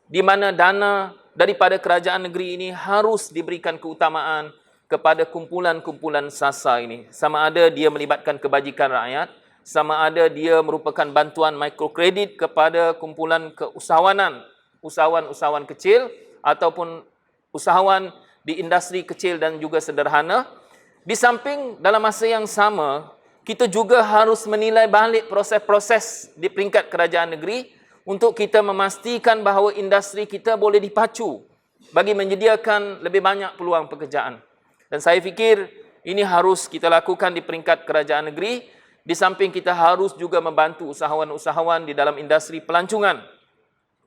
di mana dana daripada kerajaan negeri ini harus diberikan keutamaan kepada kumpulan-kumpulan sasa ini. Sama ada dia melibatkan kebajikan rakyat, sama ada dia merupakan bantuan mikrokredit kepada kumpulan keusahawanan, usahawan-usahawan kecil ataupun usahawan di industri kecil dan juga sederhana. Di samping dalam masa yang sama, kita juga harus menilai balik proses-proses di peringkat kerajaan negeri untuk kita memastikan bahawa industri kita boleh dipacu bagi menyediakan lebih banyak peluang pekerjaan. Dan saya fikir ini harus kita lakukan di peringkat kerajaan negeri, di samping kita harus juga membantu usahawan-usahawan di dalam industri pelancongan.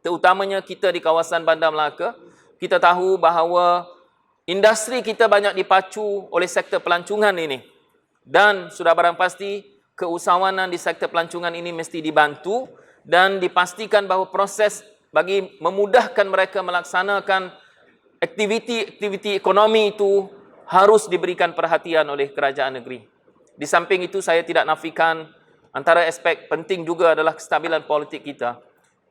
Terutamanya kita di kawasan Bandar Melaka, kita tahu bahawa industri kita banyak dipacu oleh sektor pelancongan ini. Dan sudah barang pasti keusahawanan di sektor pelancongan ini mesti dibantu dan dipastikan bahawa proses bagi memudahkan mereka melaksanakan aktiviti-aktiviti ekonomi itu harus diberikan perhatian oleh kerajaan negeri. Di samping itu saya tidak nafikan antara aspek penting juga adalah kestabilan politik kita.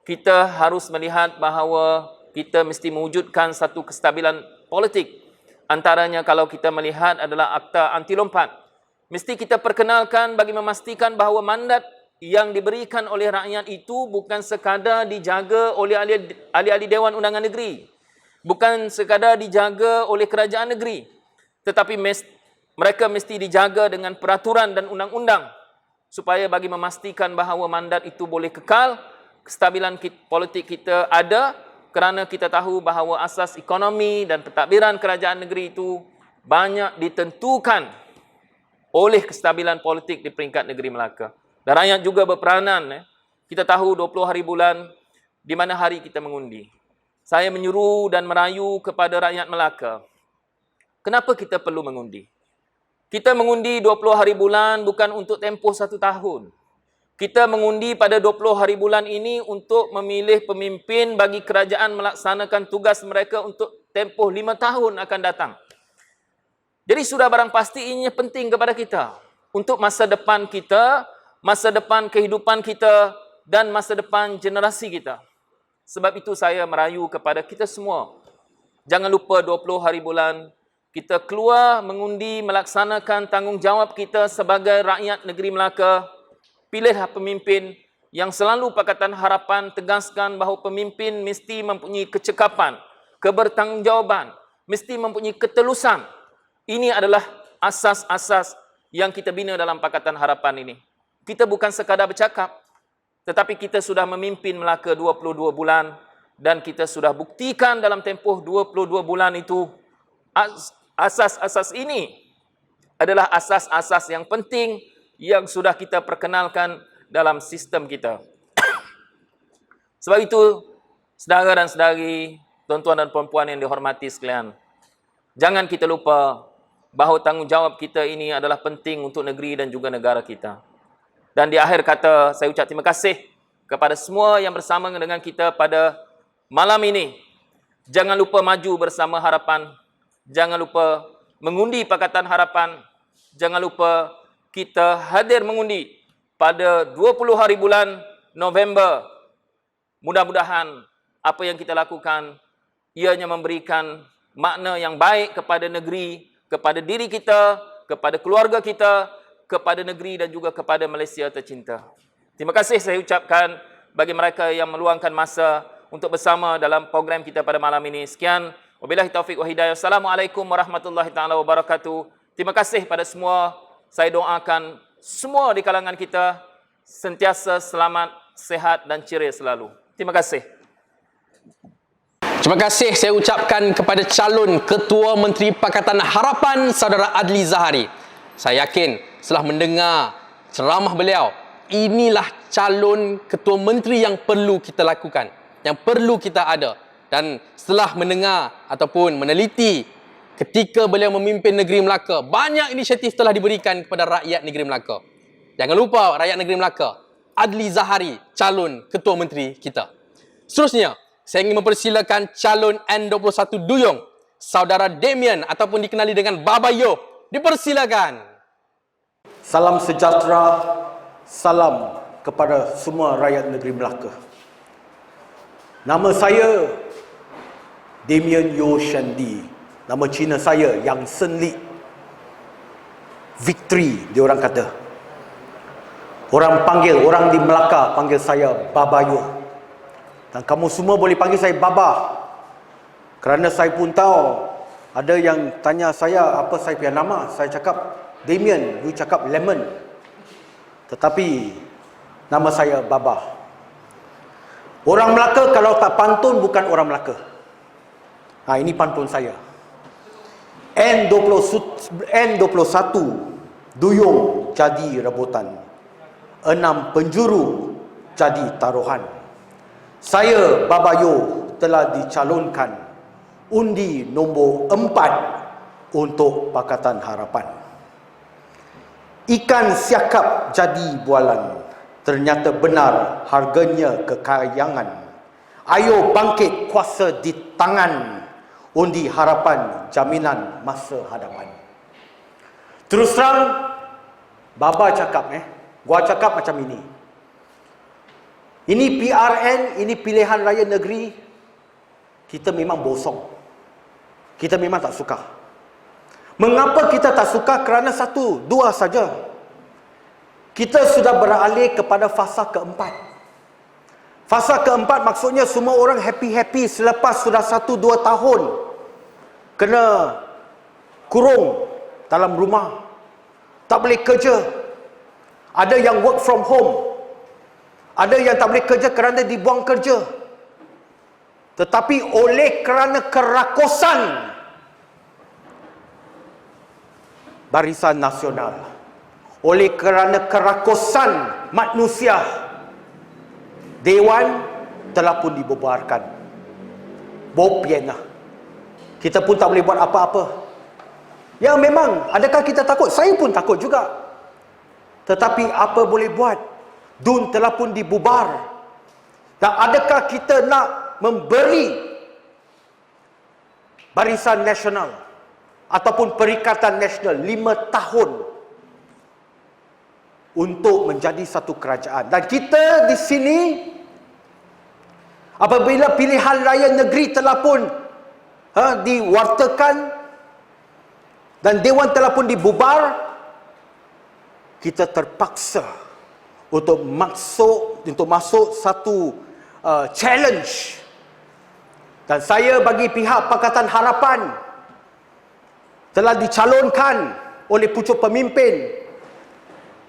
Kita harus melihat bahawa kita mesti mewujudkan satu kestabilan politik. Antaranya kalau kita melihat adalah Akta Anti Lompat. Mesti kita perkenalkan bagi memastikan bahawa mandat yang diberikan oleh rakyat itu bukan sekadar dijaga oleh ahli-ahli Dewan Undangan Negeri. Bukan sekadar dijaga oleh kerajaan negeri. Tetapi mereka mesti dijaga dengan peraturan dan undang-undang. Supaya bagi memastikan bahawa mandat itu boleh kekal, kestabilan politik kita ada, kerana kita tahu bahawa asas ekonomi dan pentadbiran kerajaan negeri itu banyak ditentukan oleh kestabilan politik di peringkat negeri Melaka. Dan rakyat juga berperanan. Kita tahu 20 hari bulan di mana hari kita mengundi. Saya menyuruh dan merayu kepada rakyat Melaka. Kenapa kita perlu mengundi? Kita mengundi 20 hari bulan bukan untuk tempoh 1 tahun. Kita mengundi pada 20 hari bulan ini untuk memilih pemimpin bagi kerajaan melaksanakan tugas mereka untuk tempoh 5 tahun akan datang. Jadi sudah barang pasti ini penting kepada kita. Untuk masa depan kita, masa depan kehidupan kita dan masa depan generasi kita. Sebab itu saya merayu kepada kita semua. Jangan lupa 20 hari bulan kita keluar mengundi melaksanakan tanggungjawab kita sebagai rakyat negeri Melaka. Pilihlah pemimpin yang selalu Pakatan Harapan tegaskan bahawa pemimpin mesti mempunyai kecekapan, kebertanggungjawaban, mesti mempunyai ketelusan. Ini adalah asas-asas yang kita bina dalam Pakatan Harapan ini. Kita bukan sekadar bercakap, tetapi kita sudah memimpin Melaka 22 bulan dan kita sudah buktikan dalam tempoh 22 bulan itu asas-asas ini adalah asas-asas yang penting yang sudah kita perkenalkan dalam sistem kita. Sebab itu, saudara dan saudari, tuan-tuan dan puan-puan yang dihormati sekalian, jangan kita lupa bahawa tanggungjawab kita ini adalah penting untuk negeri dan juga negara kita. Dan di akhir kata, saya ucap terima kasih kepada semua yang bersama dengan kita pada malam ini. Jangan lupa maju bersama harapan. Jangan lupa mengundi Pakatan Harapan. Jangan lupa kita hadir mengundi pada 20 hari bulan November. Mudah-mudahan apa yang kita lakukan ianya memberikan makna yang baik kepada negeri, kepada diri kita, kepada keluarga kita, kepada negeri dan juga kepada Malaysia tercinta. Terima kasih saya ucapkan bagi mereka yang meluangkan masa untuk bersama dalam program kita pada malam ini. Sekian, wabillahi taufiq wa hidayah. Assalamualaikum warahmatullahi taala wabarakatuh. Terima kasih pada semua. Saya doakan semua di kalangan kita sentiasa selamat, sehat dan ceria selalu. Terima kasih. Terima kasih saya ucapkan kepada calon Ketua Menteri Pakatan Harapan Saudara Adli Zahari. Saya yakin setelah mendengar ceramah beliau, inilah calon Ketua Menteri yang perlu kita lakukan, yang perlu kita ada. Dan setelah mendengar ataupun meneliti ketika beliau memimpin negeri Melaka, banyak inisiatif telah diberikan kepada rakyat negeri Melaka. Jangan lupa rakyat negeri Melaka, Adli Zahari calon Ketua Menteri kita. Seterusnya, saya ingin mempersilakan calon N21 Duyung, Saudara Damian ataupun dikenali dengan Baba Yo. Dipersilakan. Salam sejahtera, salam kepada semua rakyat negeri Melaka. Nama saya Damian Yo Shandi. Nama Cina saya Yang Senli. Victory, dia orang kata. Orang di Melaka panggil saya Baba Yo. Dan kamu semua boleh panggil saya Baba. Kerana saya pun tahu ada yang tanya saya apa saya punya nama. Saya cakap Damian, you cakap Lemon. Tetapi nama saya Baba. Orang Melaka kalau tak pantun bukan orang Melaka. Ini pantun saya. N21 Duyung jadi rebutan. 6 penjuru jadi taruhan. Saya, Baba Yo, telah dicalonkan undi nombor 4 untuk Pakatan Harapan. Ikan siakap jadi bualan. Ternyata benar harganya kekayangan. Ayo bangkit kuasa di tangan. Undi harapan jaminan masa hadapan. Terus terang, Baba cakap gua cakap macam ini. Ini PRN, ini pilihan raya negeri. Kita memang bosong. Kita memang tak suka. Mengapa kita tak suka? Kerana dua saja. Kita sudah beralih kepada fasa keempat. Fasa keempat maksudnya semua orang happy-happy selepas sudah 1-2 tahun kena kurung dalam rumah. Tak boleh kerja. Ada yang work from home. Ada yang tak boleh kerja kerana dibuang kerja. Tetapi oleh kerana kerakusan Barisan Nasional, oleh kerana kerakusan manusia, Dewan telah pun dibubarkan. Bopian lah. Kita pun tak boleh buat apa-apa. Ya memang, adakah kita takut? Saya pun takut juga. Tetapi apa boleh buat? DUN telah pun dibubar. Dan adakah kita nak memberi Barisan Nasional ataupun Perikatan Nasional 5 tahun untuk menjadi satu kerajaan? Dan kita di sini, apabila pilihan raya negeri telah pun diwartakan dan Dewan telah pun dibubar, kita terpaksa untuk masuk satu challenge. Dan saya bagi pihak Pakatan Harapan telah dicalonkan oleh pucuk pemimpin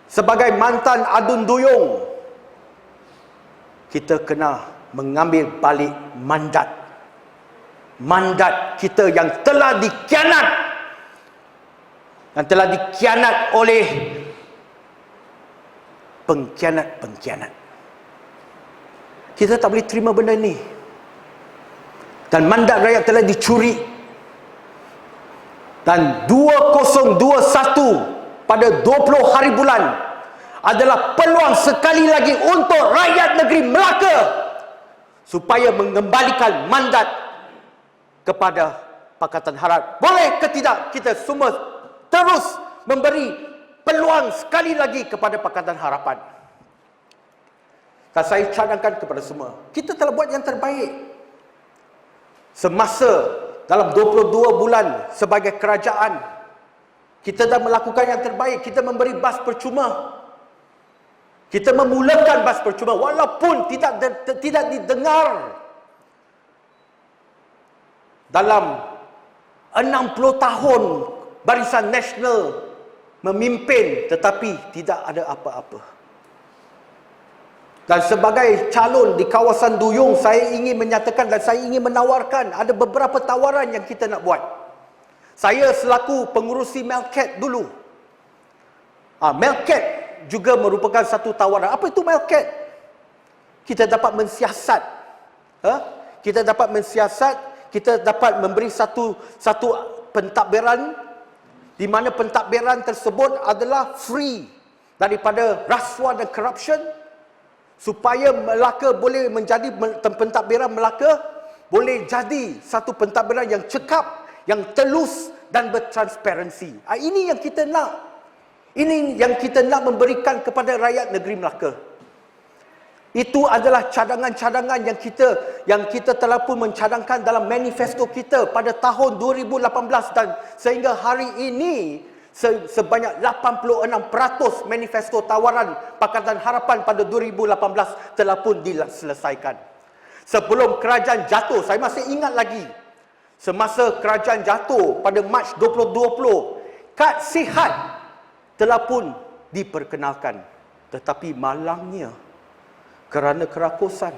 sebagai mantan Adun Duyung. Kita kena mengambil balik mandat kita yang telah dikhianat oleh pengkhianat. Kita tak boleh terima benda ini. Dan mandat rakyat telah dicuri. Dan 2021 pada 20 hari bulan adalah peluang sekali lagi untuk rakyat negeri Melaka supaya mengembalikan mandat kepada Pakatan Harapan. Boleh ke tidak kita semua terus memberi peluang sekali lagi kepada Pakatan Harapan? Dan saya cadangkan kepada semua, kita telah buat yang terbaik semasa dalam 22 bulan sebagai kerajaan, kita dah melakukan yang terbaik. Kita memberi bas percuma. Kita memulakan bas percuma walaupun tidak didengar dalam 60 tahun Barisan Nasional memimpin, tetapi tidak ada apa-apa. Dan sebagai calon di kawasan Duyung, saya ingin menyatakan dan saya ingin menawarkan ada beberapa tawaran yang kita nak buat. Saya selaku pengurusi Melcat dulu. Melcat juga merupakan satu tawaran. Apa itu Melcat? Kita dapat mensiasat. Kita dapat mensiasat, kita dapat memberi satu pentadbiran di mana pentadbiran tersebut adalah free daripada rasuah dan corruption, supaya Melaka boleh menjadi pentadbiran Melaka boleh jadi satu pentadbiran yang cekap, yang telus dan bertransparansi. Ini yang kita nak. Ini yang kita nak memberikan kepada rakyat negeri Melaka. Itu adalah cadangan-cadangan yang kita telah pun mencadangkan dalam manifesto kita pada tahun 2018, dan sehingga hari ini sebanyak 86% manifesto tawaran Pakatan Harapan pada 2018 telah pun diselesaikan. Sebelum kerajaan jatuh, saya masih ingat lagi, semasa kerajaan jatuh pada Mac 2020, kad sihat telah pun diperkenalkan. Tetapi malangnya, kerana kerakusan,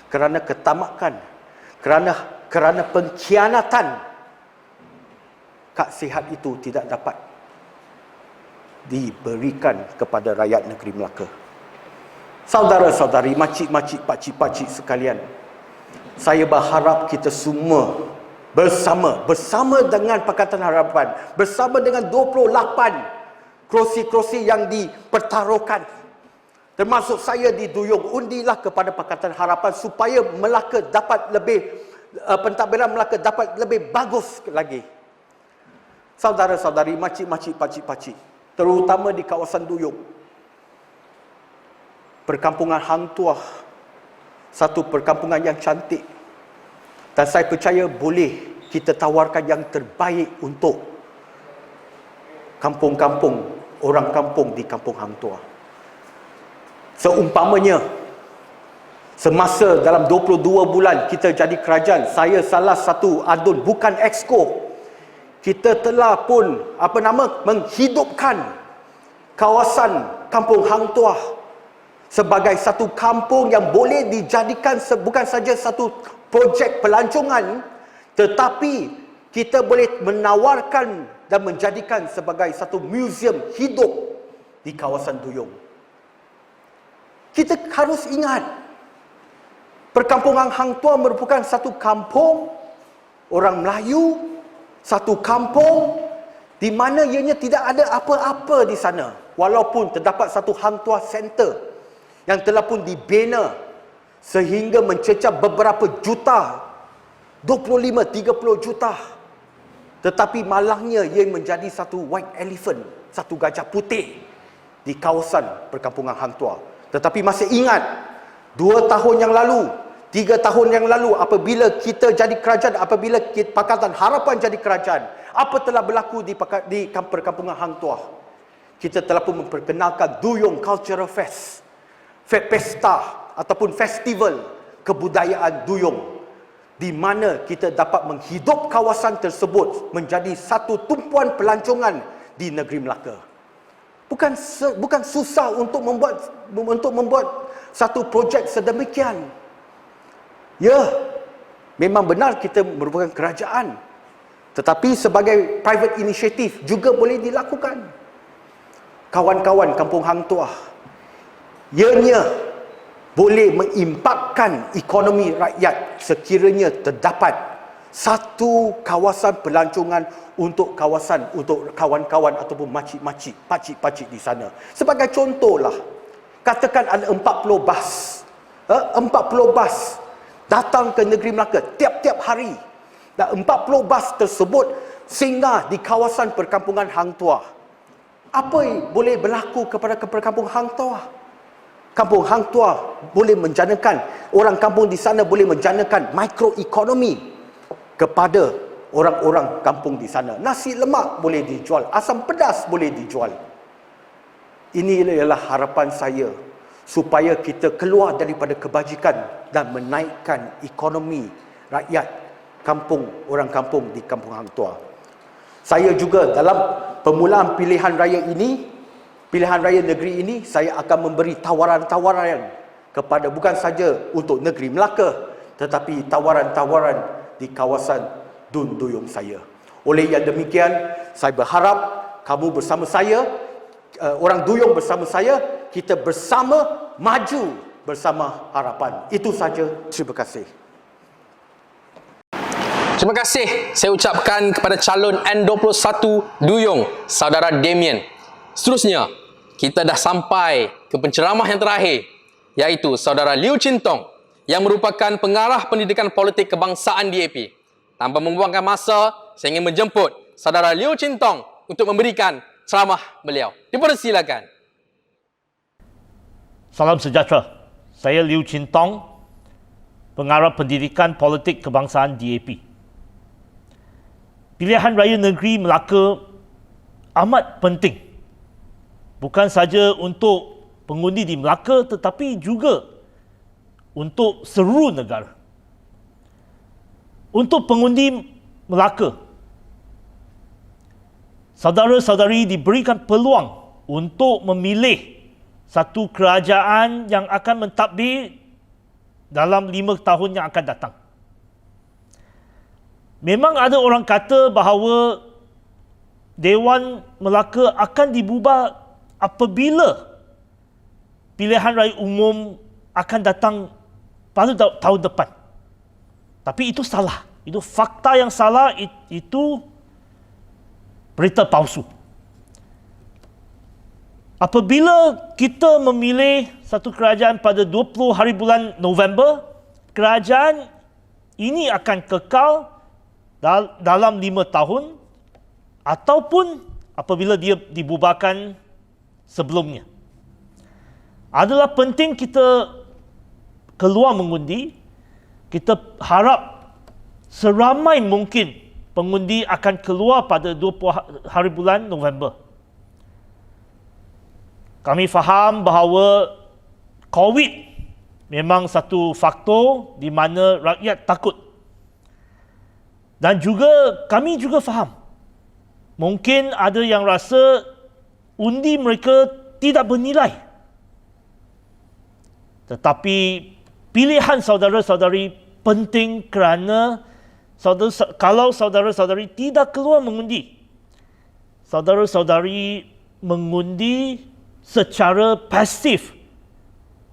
kerana ketamakan, kerana pengkhianatan, kad sihat itu tidak dapat diberikan kepada rakyat negeri Melaka. Saudara-saudari, makcik-makcik, pakcik-pakcik sekalian, saya berharap kita semua bersama dengan Pakatan Harapan, bersama dengan 28 kerusi-kerusi yang dipertaruhkan, termasuk saya di Duyung, undilah kepada Pakatan Harapan supaya Melaka dapat lebih, pentadbiran Melaka dapat lebih bagus lagi. Saudara-saudari, makcik-makcik, pakcik-pakcik, terutama di kawasan Duyung, perkampungan Hang Tuah, satu perkampungan yang cantik, dan saya percaya boleh kita tawarkan yang terbaik untuk kampung-kampung, orang kampung di kampung Hang Tuah. Seumpamanya, semasa dalam 22 bulan kita jadi kerajaan, saya salah satu adun, bukan exco, kita telah pun menghidupkan kawasan kampung Hang Tuah sebagai satu kampung yang boleh dijadikan bukan saja satu projek pelancongan, tetapi kita boleh menawarkan dan menjadikan sebagai satu museum hidup di kawasan Duyung. Kita harus ingat, perkampungan Hang Tuah merupakan satu kampung orang Melayu, satu kampung di mana ianya tidak ada apa-apa di sana, walaupun terdapat satu Hang Tuah Center yang telah pun dibina sehingga mencecah beberapa juta, 25-30 juta. Tetapi malangnya ia menjadi satu white elephant, satu gajah putih di kawasan perkampungan Hang Tuah. Tetapi masih ingat 2 tahun yang lalu, 3 tahun yang lalu, apabila kita jadi kerajaan, apabila Pakatan Harapan jadi kerajaan, apa telah berlaku di perkampungan Hang Tuah? Kita telah pun memperkenalkan Duyung Cultural Fest, pesta ataupun festival kebudayaan Duyung, di mana kita dapat menghidup kawasan tersebut menjadi satu tumpuan pelancongan di negeri Melaka. Bukan susah untuk membuat satu projek sedemikian. Ya, memang benar kita merupakan kerajaan, tetapi sebagai private initiative juga boleh dilakukan. Kawan-kawan kampung Hang Tuah, ianya boleh mengimpakkan ekonomi rakyat sekiranya terdapat satu kawasan pelancongan untuk kawan-kawan ataupun makcik-makcik, pakcik-pakcik di sana. Sebagai contohlah, katakan ada 40 bas. 40 bas datang ke negeri Melaka tiap-tiap hari. Dan 40 bas tersebut singgah di kawasan perkampungan Hang Tuah. Apa boleh berlaku kepada perkampungan Hang Tuah? Kampung Hang Tuah boleh menjanakan, orang kampung di sana boleh menjanakan mikroekonomi kepada orang-orang kampung di sana. Nasi lemak boleh dijual, asam pedas boleh dijual. Ini ialah harapan saya supaya kita keluar daripada kebajikan dan menaikkan ekonomi rakyat kampung, orang kampung di Kampung Hang Tuah. Saya juga dalam permulaan pilihan raya ini, pilihan raya negeri ini, saya akan memberi tawaran-tawaran kepada bukan saja untuk negeri Melaka, tetapi tawaran-tawaran di kawasan Dun Duyung saya. Oleh yang demikian, saya berharap kamu bersama saya, orang Duyung bersama saya, kita bersama maju bersama harapan. Itu saja. Terima kasih. Terima kasih saya ucapkan kepada calon N21 Duyung, Saudara Damien. Seterusnya, kita dah sampai ke penceramah yang terakhir, iaitu Saudara Liu Chin Tong yang merupakan pengarah pendidikan politik kebangsaan DAP. Tanpa membuangkan masa, saya ingin menjemput Saudara Liu Chin Tong untuk memberikan ceramah beliau. Dipersilakan. Salam sejahtera. Saya Liu Chin Tong, pengarah pendidikan politik kebangsaan DAP. Pilihan raya negeri Melaka amat penting. Bukan saja untuk pengundi di Melaka tetapi juga untuk seluruh negara. Untuk pengundi Melaka, saudara-saudari diberikan peluang untuk memilih satu kerajaan yang akan mentadbir dalam 5 tahun yang akan datang. Memang ada orang kata bahawa Dewan Melaka akan dibubar apabila pilihan raya umum akan datang pada tahun depan. Tapi itu salah. Itu fakta yang salah, itu berita palsu. Apabila kita memilih satu kerajaan pada 20 hari bulan November, kerajaan ini akan kekal dalam 5 tahun ataupun apabila dia dibubarkan sebelumnya. Adalah penting kita keluar mengundi. Kita harap seramai mungkin pengundi akan keluar pada 20 hari bulan November. Kami faham bahawa COVID memang satu faktor di mana rakyat takut. Dan juga kami juga faham, mungkin ada yang rasa undi mereka tidak bernilai. Tetapi pilihan saudara-saudari penting kerana kalau saudara-saudari tidak keluar mengundi, saudara-saudari mengundi secara pasif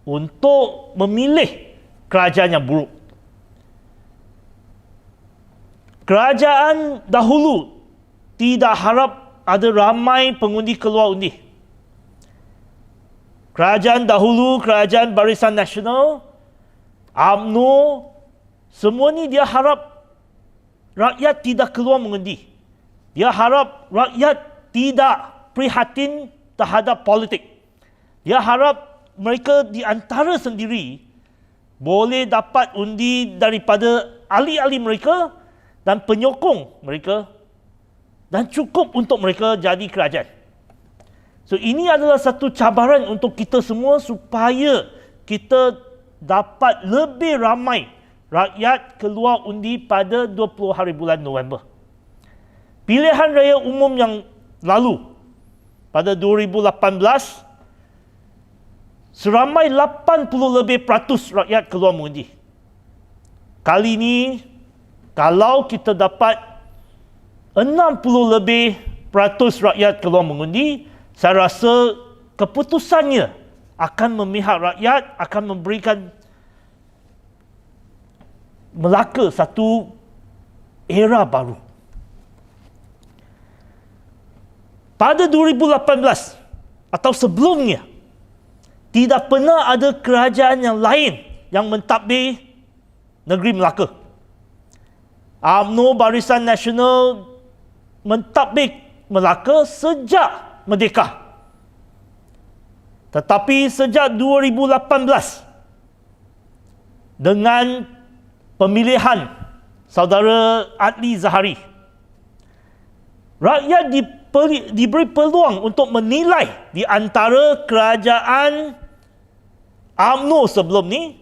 untuk memilih kerajaan yang buruk. Kerajaan dahulu tidak harap ada ramai pengundi keluar undi. Kerajaan dahulu, kerajaan Barisan Nasional, UMNO, semua ni dia harap rakyat tidak keluar mengundi. Dia harap rakyat tidak prihatin terhadap politik. Dia harap mereka di antara sendiri boleh dapat undi daripada ahli-ahli mereka dan penyokong mereka dan cukup untuk mereka jadi kerajaan. So ini adalah satu cabaran untuk kita semua supaya kita dapat lebih ramai rakyat keluar undi pada 20 hari bulan November. Pilihan raya umum yang lalu pada 2018, seramai 80 lebih peratus rakyat keluar mengundi. Kali ini, kalau kita dapat 60 lebih peratus rakyat keluar mengundi, saya rasa keputusannya akan memihak rakyat, akan memberikan Melaka satu era baru. Pada 2018 atau sebelumnya, tidak pernah ada kerajaan yang lain yang mentadbir negeri Melaka. UMNO Barisan Nasional mentadbir Melaka sejak merdeka. Tetapi sejak 2018 dengan pemilihan Saudara Adli Zahari. Rakyat diberi peluang untuk menilai di antara kerajaan UMNO sebelum ni,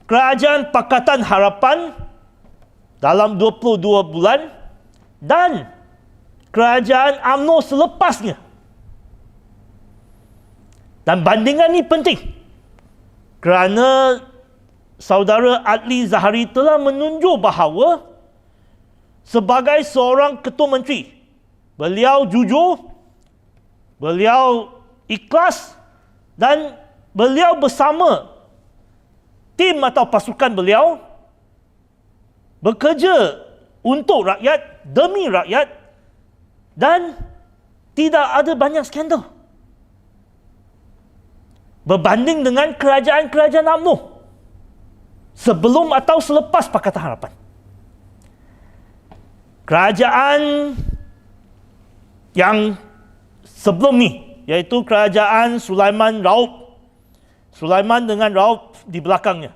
Kerajaan Pakatan Harapan dalam 22 bulan dan kerajaan UMNO selepasnya. Dan bandingan ni penting kerana saudara Adli Zahari telah menunjuk bahawa sebagai seorang ketua menteri, beliau jujur, beliau ikhlas dan beliau bersama tim atau pasukan beliau bekerja untuk rakyat, demi rakyat dan tidak ada banyak skandal berbanding dengan kerajaan-kerajaan UMNO sebelum atau selepas Pakatan Harapan. Kerajaan yang sebelum ni, iaitu kerajaan Sulaiman Raub. Sulaiman dengan Raub di belakangnya.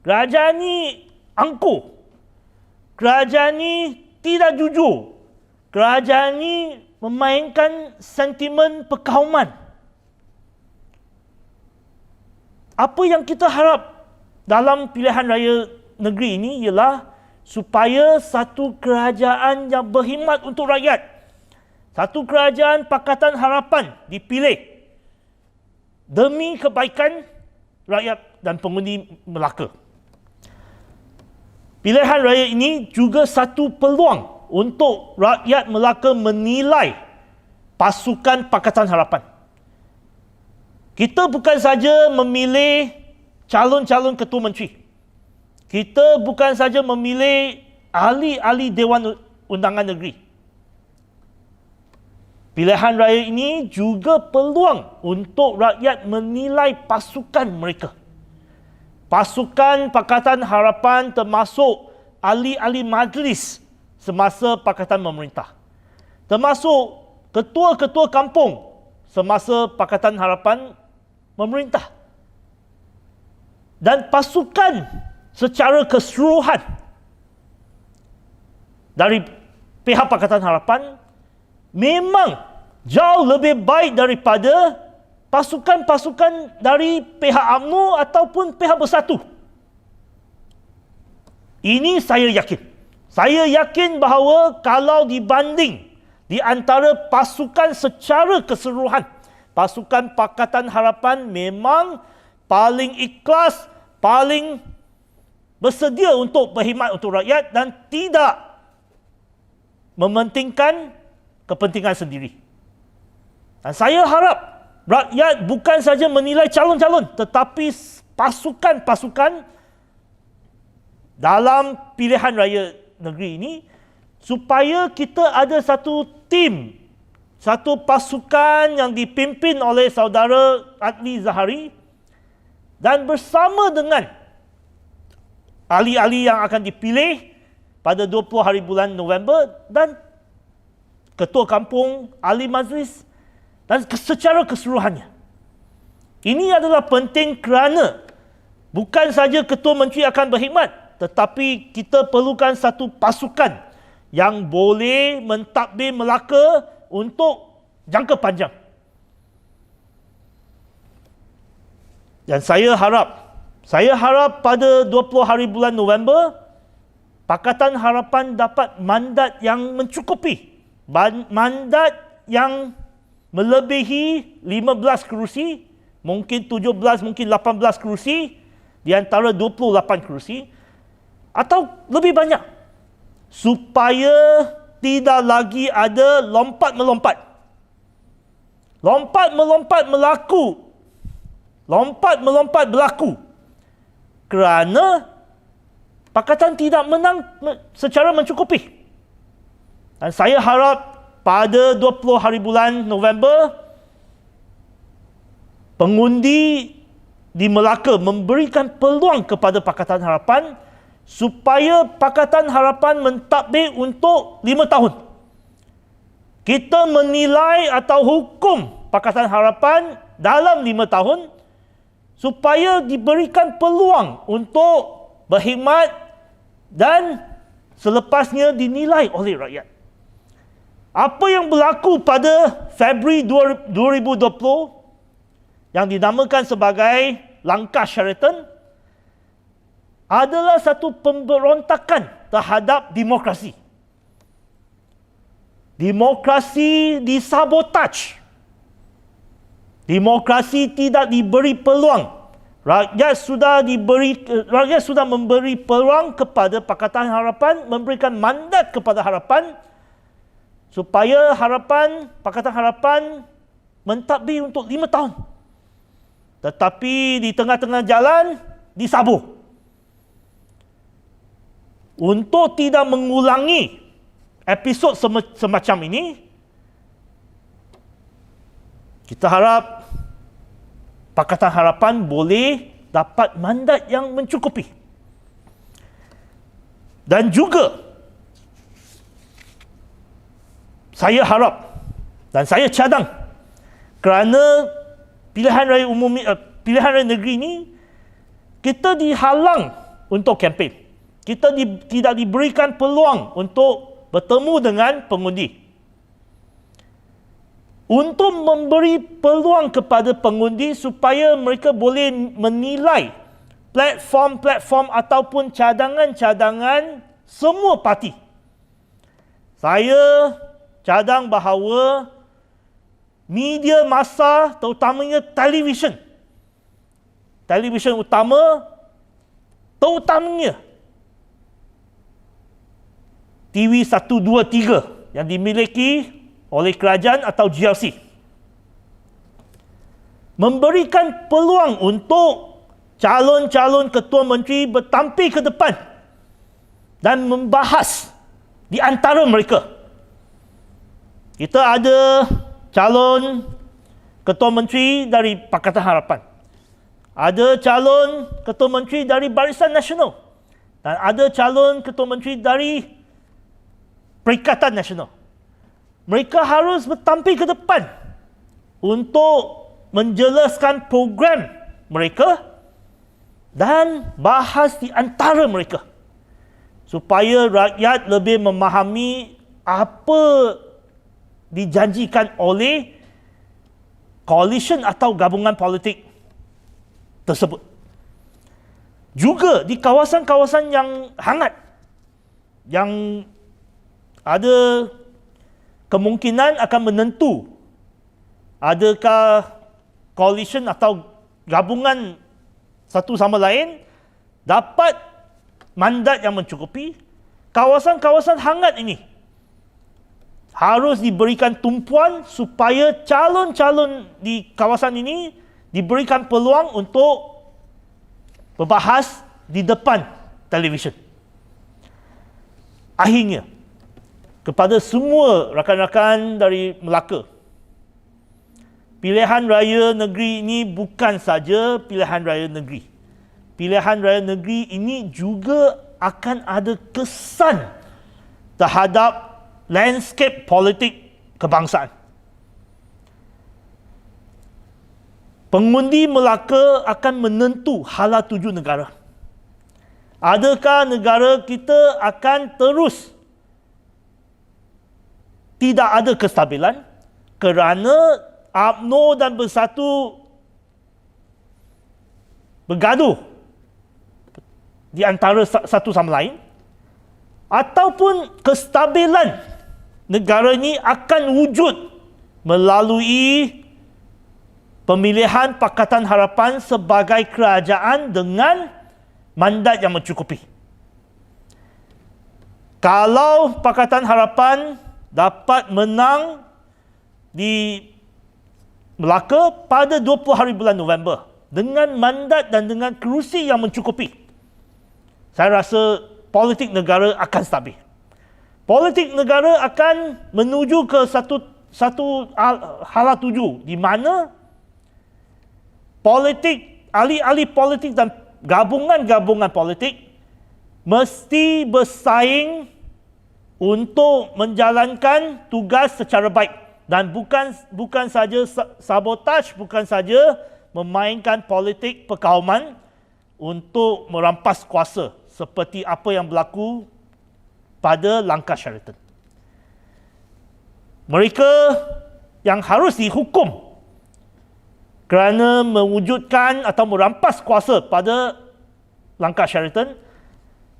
Kerajaan ni angkuh. Kerajaan ni tidak jujur. Kerajaan ni memainkan sentimen perkauman. Apa yang kita harap dalam pilihan raya negeri ini ialah supaya satu kerajaan yang berkhidmat untuk rakyat, satu kerajaan Pakatan Harapan dipilih demi kebaikan rakyat dan pengundi Melaka. Pilihan raya ini juga satu peluang untuk rakyat Melaka menilai pasukan Pakatan Harapan. Kita bukan saja memilih calon-calon ketua menteri. Kita bukan saja memilih ahli-ahli Dewan Undangan Negeri. Pilihan raya ini juga peluang untuk rakyat menilai pasukan mereka. Pasukan Pakatan Harapan termasuk ahli-ahli majlis semasa Pakatan Memerintah. Termasuk ketua-ketua kampung semasa Pakatan Harapan Memerintah. Dan pasukan secara keseluruhan dari pihak Pakatan Harapan memang jauh lebih baik daripada pasukan-pasukan dari pihak UMNO ataupun pihak Bersatu. Ini saya yakin. Saya yakin bahawa kalau dibanding di antara pasukan secara keseluruhan, pasukan Pakatan Harapan memang paling ikhlas, paling bersedia untuk berkhidmat untuk rakyat dan tidak mementingkan kepentingan sendiri. Dan saya harap rakyat bukan saja menilai calon-calon tetapi pasukan-pasukan dalam pilihan raya negeri ini supaya kita ada satu tim, satu pasukan yang dipimpin oleh saudara Adli Zahari dan bersama dengan ahli-ahli yang akan dipilih pada 20 hari bulan November dan ketua kampung, ahli majlis dan secara keseluruhannya. Ini adalah penting kerana bukan saja ketua menteri akan berkhidmat, tetapi kita perlukan satu pasukan yang boleh mentadbir Melaka untuk jangka panjang. Dan saya harap pada 20 hari bulan November, Pakatan Harapan dapat mandat yang mencukupi. Mandat yang melebihi 15 kerusi, mungkin 17, mungkin 18 kerusi, di antara 28 kerusi, atau lebih banyak. Supaya tidak lagi ada lompat-melompat. Lompat-melompat berlaku kerana Pakatan tidak menang secara mencukupi. Dan saya harap pada 20 hari bulan November, pengundi di Melaka memberikan peluang kepada Pakatan Harapan supaya Pakatan Harapan mentadbir untuk 5 tahun. Kita menilai atau hukum Pakatan Harapan dalam 5 tahun supaya diberikan peluang untuk berkhidmat dan selepasnya dinilai oleh rakyat. Apa yang berlaku pada Februari 2020 yang dinamakan sebagai langkah Sheraton adalah satu pemberontakan terhadap demokrasi. Demokrasi disabotaj. Demokrasi tidak diberi peluang. Rakyat sudah memberi peluang kepada Pakatan Harapan, memberikan mandat kepada Harapan supaya Pakatan Harapan mentadbir untuk 5 tahun. Tetapi di tengah-tengah jalan disabur. Untuk tidak mengulangi episod semacam ini, kita harap Pakatan Harapan boleh dapat mandat yang mencukupi. Dan juga saya harap dan saya cadang kerana pilihan raya negeri ini kita dihalang untuk kempen. Kita tidak diberikan peluang untuk bertemu dengan pengundi. Untuk memberi peluang kepada pengundi supaya mereka boleh menilai platform-platform ataupun cadangan-cadangan semua parti. Saya cadang bahawa media massa, terutamanya televisyen utama, terutamanya TV 123 yang dimiliki oleh kerajaan atau GLC, memberikan peluang untuk calon-calon ketua menteri bertampil ke depan dan membahas di antara mereka. Kita ada calon ketua menteri dari Pakatan Harapan, ada calon ketua menteri dari Barisan Nasional, dan ada calon ketua menteri dari Perikatan Nasional. Mereka harus bertampil ke depan untuk menjelaskan program mereka dan bahas di antara mereka supaya rakyat lebih memahami apa dijanjikan oleh coalition atau gabungan politik tersebut. Juga di kawasan-kawasan yang hangat, yang ada kemungkinan akan menentu adakah coalition atau gabungan satu sama lain dapat mandat yang mencukupi. Kawasan-kawasan hangat ini harus diberikan tumpuan supaya calon-calon di kawasan ini diberikan peluang untuk berbahas di depan televisyen. Akhirnya, kepada semua rakan-rakan dari Melaka, pilihan raya negeri ini bukan saja pilihan raya negeri. Pilihan raya negeri ini juga akan ada kesan terhadap landscape politik kebangsaan. Pengundi Melaka akan menentu hala tuju negara. Adakah negara kita akan terus tidak ada kestabilan kerana UMNO dan Bersatu bergaduh di antara satu sama lain, ataupun kestabilan negara ini akan wujud melalui pemilihan Pakatan Harapan sebagai kerajaan dengan mandat yang mencukupi. Kalau Pakatan Harapan dapat menang di Melaka pada 20 hari bulan November dengan mandat dan dengan kerusi yang mencukupi, saya rasa politik negara akan stabil. Politik negara akan menuju ke satu hala tuju di mana politik, ahli-ahli politik dan gabungan-gabungan politik mesti bersaing untuk menjalankan tugas secara baik dan bukan saja sabotaj, bukan saja memainkan politik perkauman untuk merampas kuasa seperti apa yang berlaku pada Langkah Sheraton. Mereka yang harus dihukum kerana mewujudkan atau merampas kuasa pada Langkah Sheraton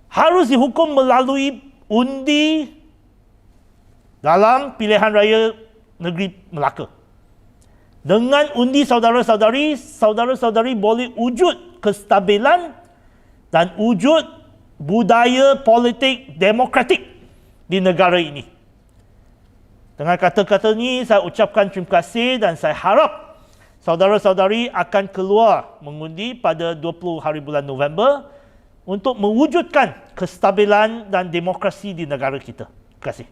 harus dihukum melalui undi dalam pilihan raya negeri Melaka. Dengan undi saudara-saudari boleh wujud kestabilan dan wujud budaya politik demokratik di negara ini. Dengan kata-kata ini, saya ucapkan terima kasih dan saya harap saudara-saudari akan keluar mengundi pada 20 hari bulan November untuk mewujudkan kestabilan dan demokrasi di negara kita. Terima kasih.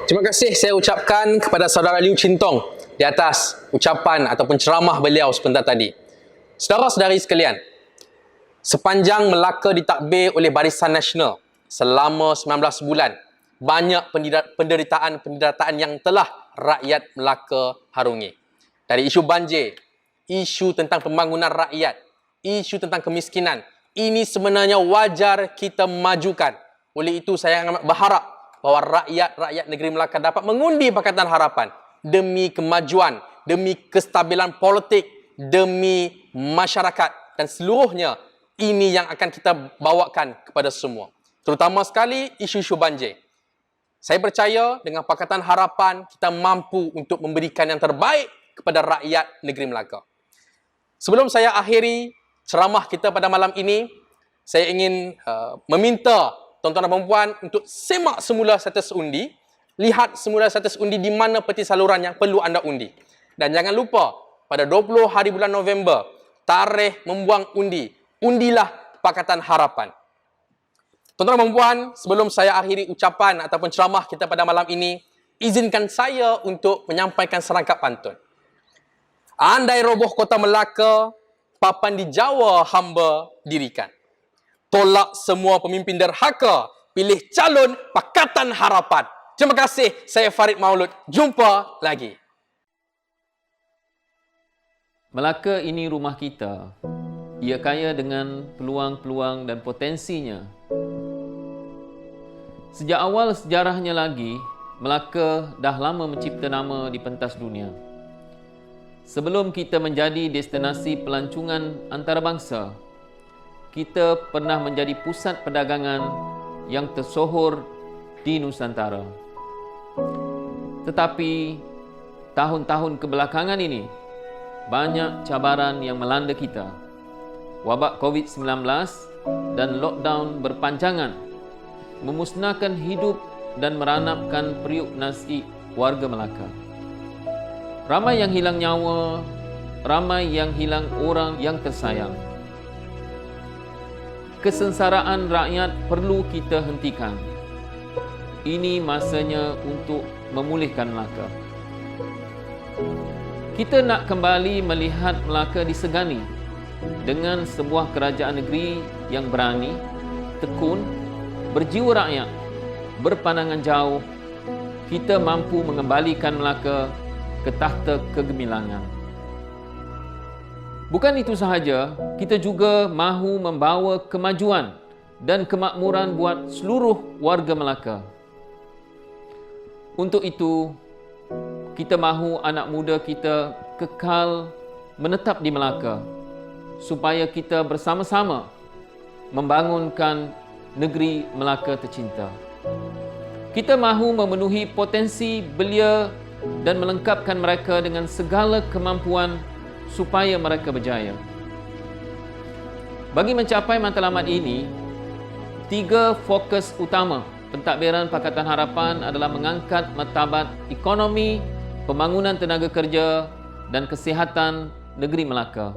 Terima kasih saya ucapkan kepada saudara Liu Chintong di atas ucapan ataupun ceramah beliau sebentar tadi. Saudara-saudari sekalian, sepanjang Melaka ditadbir oleh Barisan Nasional selama 19 bulan, banyak penderitaan yang telah rakyat Melaka harungi. Dari isu banjir, isu tentang pembangunan rakyat, isu tentang kemiskinan, ini sebenarnya wajar kita majukan. Oleh itu saya amat berharap bahawa rakyat negeri Melaka dapat mengundi Pakatan Harapan demi kemajuan, demi kestabilan politik, demi masyarakat dan seluruhnya. Ini yang akan kita bawakan kepada semua. Terutama sekali isu-isu banjir. Saya percaya dengan Pakatan Harapan kita mampu untuk memberikan yang terbaik kepada rakyat negeri Melaka. Sebelum saya akhiri ceramah kita pada malam ini, saya ingin meminta tuan-tuan dan puan untuk semak semula status undi, lihat semula status undi di mana peti saluran yang perlu anda undi. Dan jangan lupa, pada 20 hari bulan November, tarikh membuang undi. Undilah Pakatan Harapan. Tuan-tuan dan puan, sebelum saya akhiri ucapan ataupun ceramah kita pada malam ini, izinkan saya untuk menyampaikan serangkap pantun. Andai roboh kota Melaka, papan di Jawa hamba dirikan. Tolak semua pemimpin derhaka, pilih calon Pakatan Harapan. Terima kasih, saya Farid Maulud. Jumpa lagi. Melaka ini rumah kita. Ia kaya dengan peluang-peluang dan potensinya. Sejak awal sejarahnya lagi, Melaka dah lama mencipta nama di pentas dunia. Sebelum kita menjadi destinasi pelancongan antarabangsa, kita pernah menjadi pusat perdagangan yang tersohor di Nusantara. Tetapi tahun-tahun kebelakangan ini, banyak cabaran yang melanda kita. Wabak COVID-19 dan lockdown berpanjangan memusnahkan hidup dan meranapkan periuk nasi warga Melaka. Ramai yang hilang nyawa, ramai yang hilang orang yang tersayang. Kesengsaraan rakyat perlu kita hentikan. Ini masanya untuk memulihkan Melaka. Kita nak kembali melihat Melaka disegani dengan sebuah kerajaan negeri yang berani, tekun, berjiwa rakyat, berpandangan jauh. Kita mampu mengembalikan Melaka ke takhta kegemilangan. Bukan itu sahaja, kita juga mahu membawa kemajuan dan kemakmuran buat seluruh warga Melaka. Untuk itu, kita mahu anak muda kita kekal menetap di Melaka supaya kita bersama-sama membangunkan negeri Melaka tercinta. Kita mahu memenuhi potensi belia dan melengkapkan mereka dengan segala kemampuan supaya mereka berjaya. Bagi mencapai matlamat ini, 3 fokus utama pentadbiran Pakatan Harapan adalah mengangkat martabat ekonomi, pembangunan tenaga kerja dan kesihatan negeri Melaka.